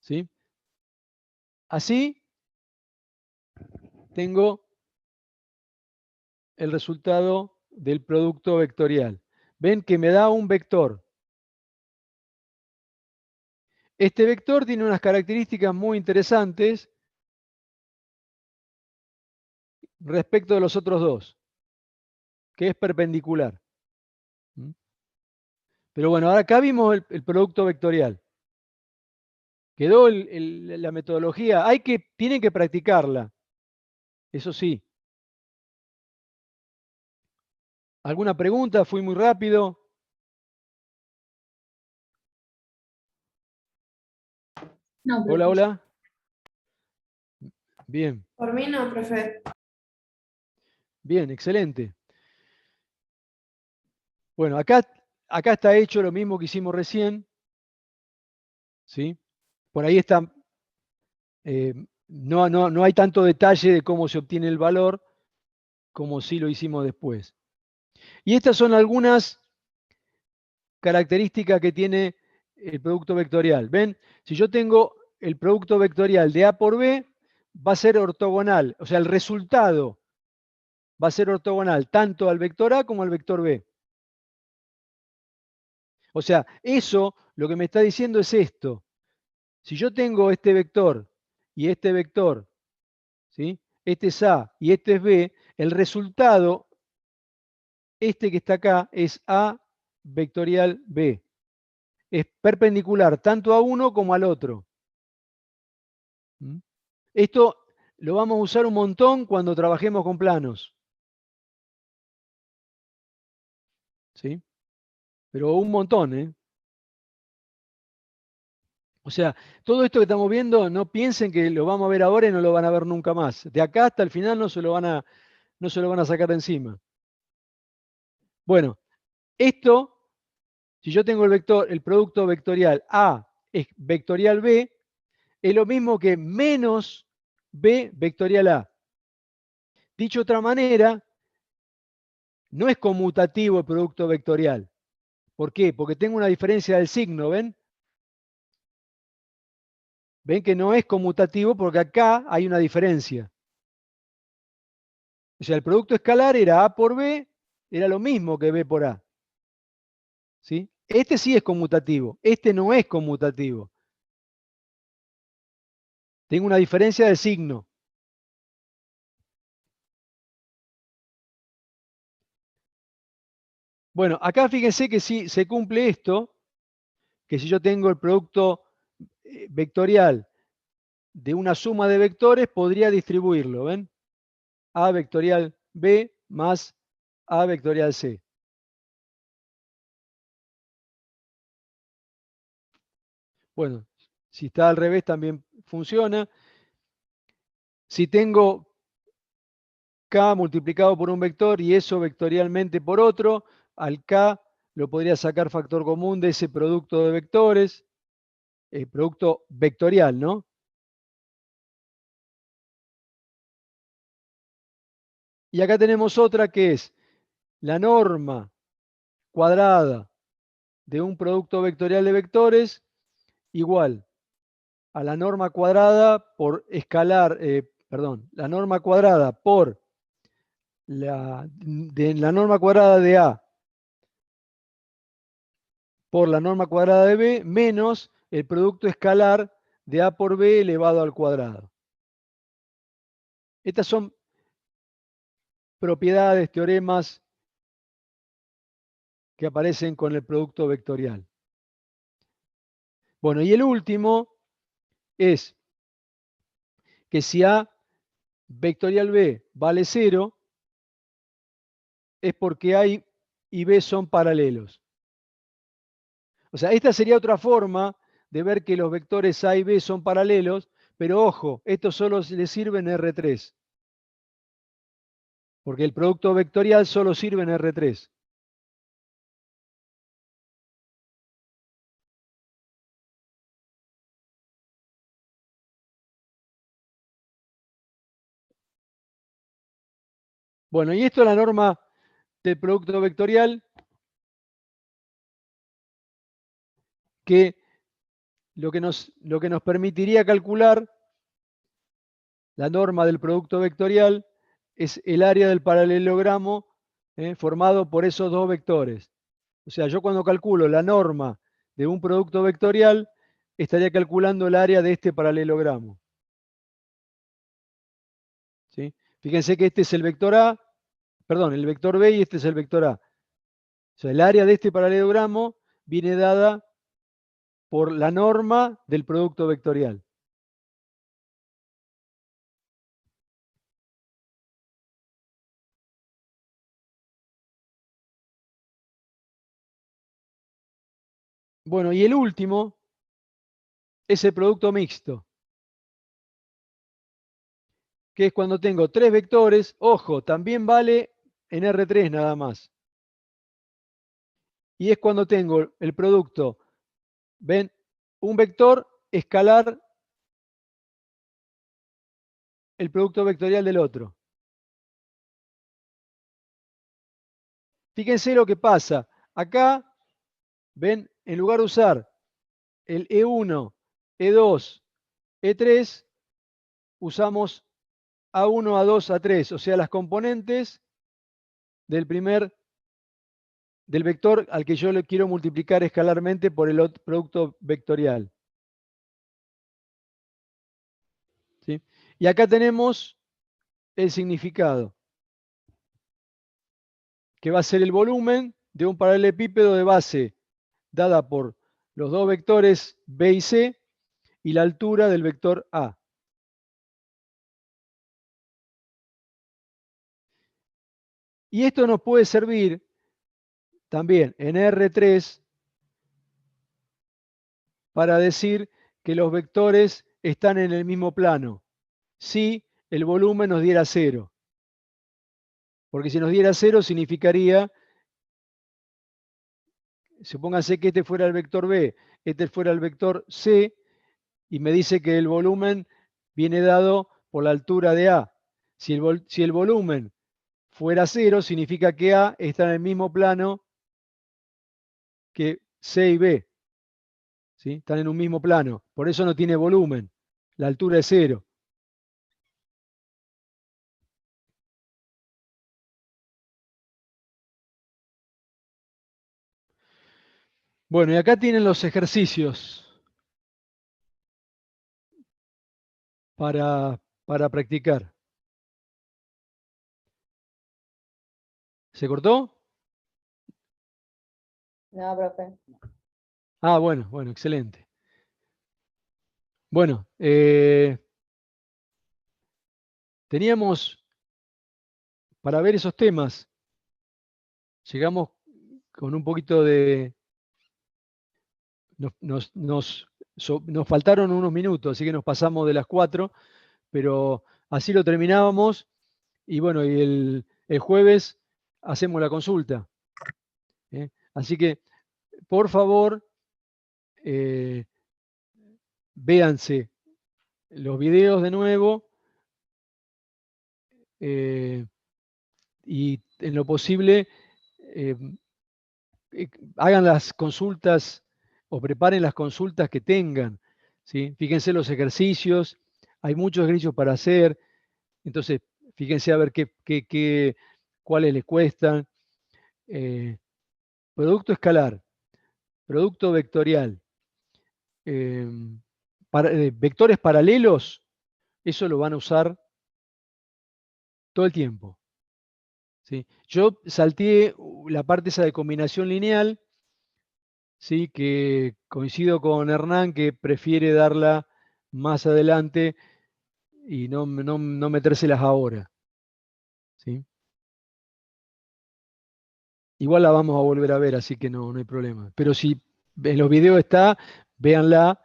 ¿Sí? Así tengo el resultado del producto vectorial. Ven que me da un vector. Este vector tiene unas características muy interesantes respecto de los otros dos, que es perpendicular. ¿Mm? Pero bueno, ahora acá vimos el producto vectorial. Quedó la metodología. Tienen que practicarla. Eso sí. ¿Alguna pregunta? ¿Fui muy rápido? No, Hola, profesor. hola. Bien, Por mí no, profe. bien, excelente. Bueno, acá está hecho lo mismo que hicimos recién, ¿sí? Por ahí está, no hay tanto detalle de cómo se obtiene el valor como sí lo hicimos después. Y estas son algunas características que tiene el producto vectorial. ¿Ven? Si yo tengo el producto vectorial de A por B, va a ser ortogonal, o sea, el resultado va a ser ortogonal tanto al vector A como al vector B. O sea, eso lo que me está diciendo es esto. Si yo tengo este vector y este vector, ¿sí? Este es A y este es B, el resultado, este que está acá, es A vectorial B. Es perpendicular tanto a uno como al otro. ¿Mm? Esto lo vamos a usar un montón cuando trabajemos con planos. ¿Sí? Pero un montón, ¿eh? O sea, todo esto que estamos viendo, no piensen que lo vamos a ver ahora y no lo van a ver nunca más. De acá hasta el final no se lo van a sacar de encima. Bueno, esto, si yo tengo el producto vectorial A es vectorial B, es lo mismo que menos B vectorial A. Dicho de otra manera, no es conmutativo el producto vectorial. ¿Por qué? Porque tengo una diferencia del signo, ¿ven? Ven que no es conmutativo porque acá hay una diferencia. O sea, el producto escalar era A por B, era lo mismo que B por A. ¿Sí? Este sí es conmutativo, este no es conmutativo. Tengo una diferencia de signo. Bueno, acá fíjense que si se cumple esto, que si yo tengo el producto vectorial de una suma de vectores, podría distribuirlo, ¿ven? A vectorial B más A vectorial C. Bueno, si está al revés también funciona. Si tengo K multiplicado por un vector y eso vectorialmente por otro, al K lo podría sacar factor común de ese producto de vectores, el producto vectorial, ¿no? Y acá tenemos otra que es la norma cuadrada de un producto vectorial de vectores igual a la norma cuadrada por escalar, la norma cuadrada por la norma cuadrada de A por la norma cuadrada de B menos el producto escalar de A por B elevado al cuadrado. Estas son propiedades, teoremas que aparecen con el producto vectorial. Bueno, y el último es que si A vectorial B vale 0, es porque A y B son paralelos. O sea, esta sería otra forma de ver que los vectores A y B son paralelos, pero ojo, esto solo le sirve en R3. Porque el producto vectorial solo sirve en R3. Bueno, y esto es la norma del producto vectorial que lo que nos permitiría calcular la norma del producto vectorial es el área del paralelogramo formado por esos dos vectores. O sea, yo cuando calculo la norma de un producto vectorial, estaría calculando el área de este paralelogramo. ¿Sí? Fíjense que este es el vector A, perdón, el vector B y este es el vector A. O sea, el área de este paralelogramo viene dada por la norma del producto vectorial. Bueno, y el último es el producto mixto. que es cuando tengo 3 vectores. Ojo, también vale en R3 nada más. Y es cuando tengo el producto, ven, un vector escalar el producto vectorial del otro. Fíjense lo que pasa. Acá, ven, en lugar de usar el E1, E2, E3, usamos A1, A2, A3, o sea, las componentes del vector al que yo le quiero multiplicar escalarmente por el otro producto vectorial. ¿Sí? Y acá tenemos el significado, que va a ser el volumen de un paralelepípedo de base dada por los dos vectores B y C y la altura del vector A. Y esto nos puede servir también en R3 para decir que los vectores están en el mismo plano, si el volumen nos diera 0. Porque si nos diera 0 significaría, supónganse que este fuera el vector B, este fuera el vector C, y me dice que el volumen viene dado por la altura de A. Si el volumen fuera 0, significa que A está en el mismo plano que C y B. ¿Sí? Están en un mismo plano. Por eso no tiene volumen. La altura es 0. Bueno, y acá tienen los ejercicios para practicar. ¿Se cortó? No, profe. Ah, bueno, excelente. Bueno, teníamos para ver esos temas. Llegamos con un poquito de... Nos faltaron unos minutos, así que nos pasamos de las 4, pero así lo terminábamos. Y bueno, y el jueves hacemos la consulta. Así que, por favor, véanse los videos de nuevo y en lo posible hagan las consultas o preparen las consultas que tengan. ¿Sí? Fíjense los ejercicios, hay muchos ejercicios para hacer, entonces fíjense a ver cuáles les cuestan. Producto escalar, producto vectorial, vectores paralelos, eso lo van a usar todo el tiempo. ¿Sí? Yo salté la parte esa de combinación lineal, ¿sí? Que coincido con Hernán que prefiere darla más adelante y no metérselas ahora. ¿Sí? Igual la vamos a volver a ver, así que no hay problema. Pero si en los videos está, véanla,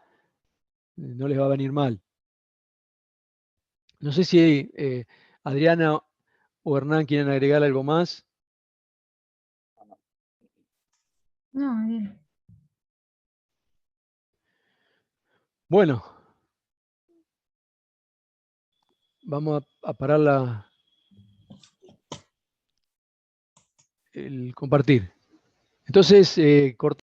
no les va a venir mal. No sé si Adriana o Hernán quieren agregar algo más. No, bien. Bueno, vamos a parar el compartir. Entonces, cortamos.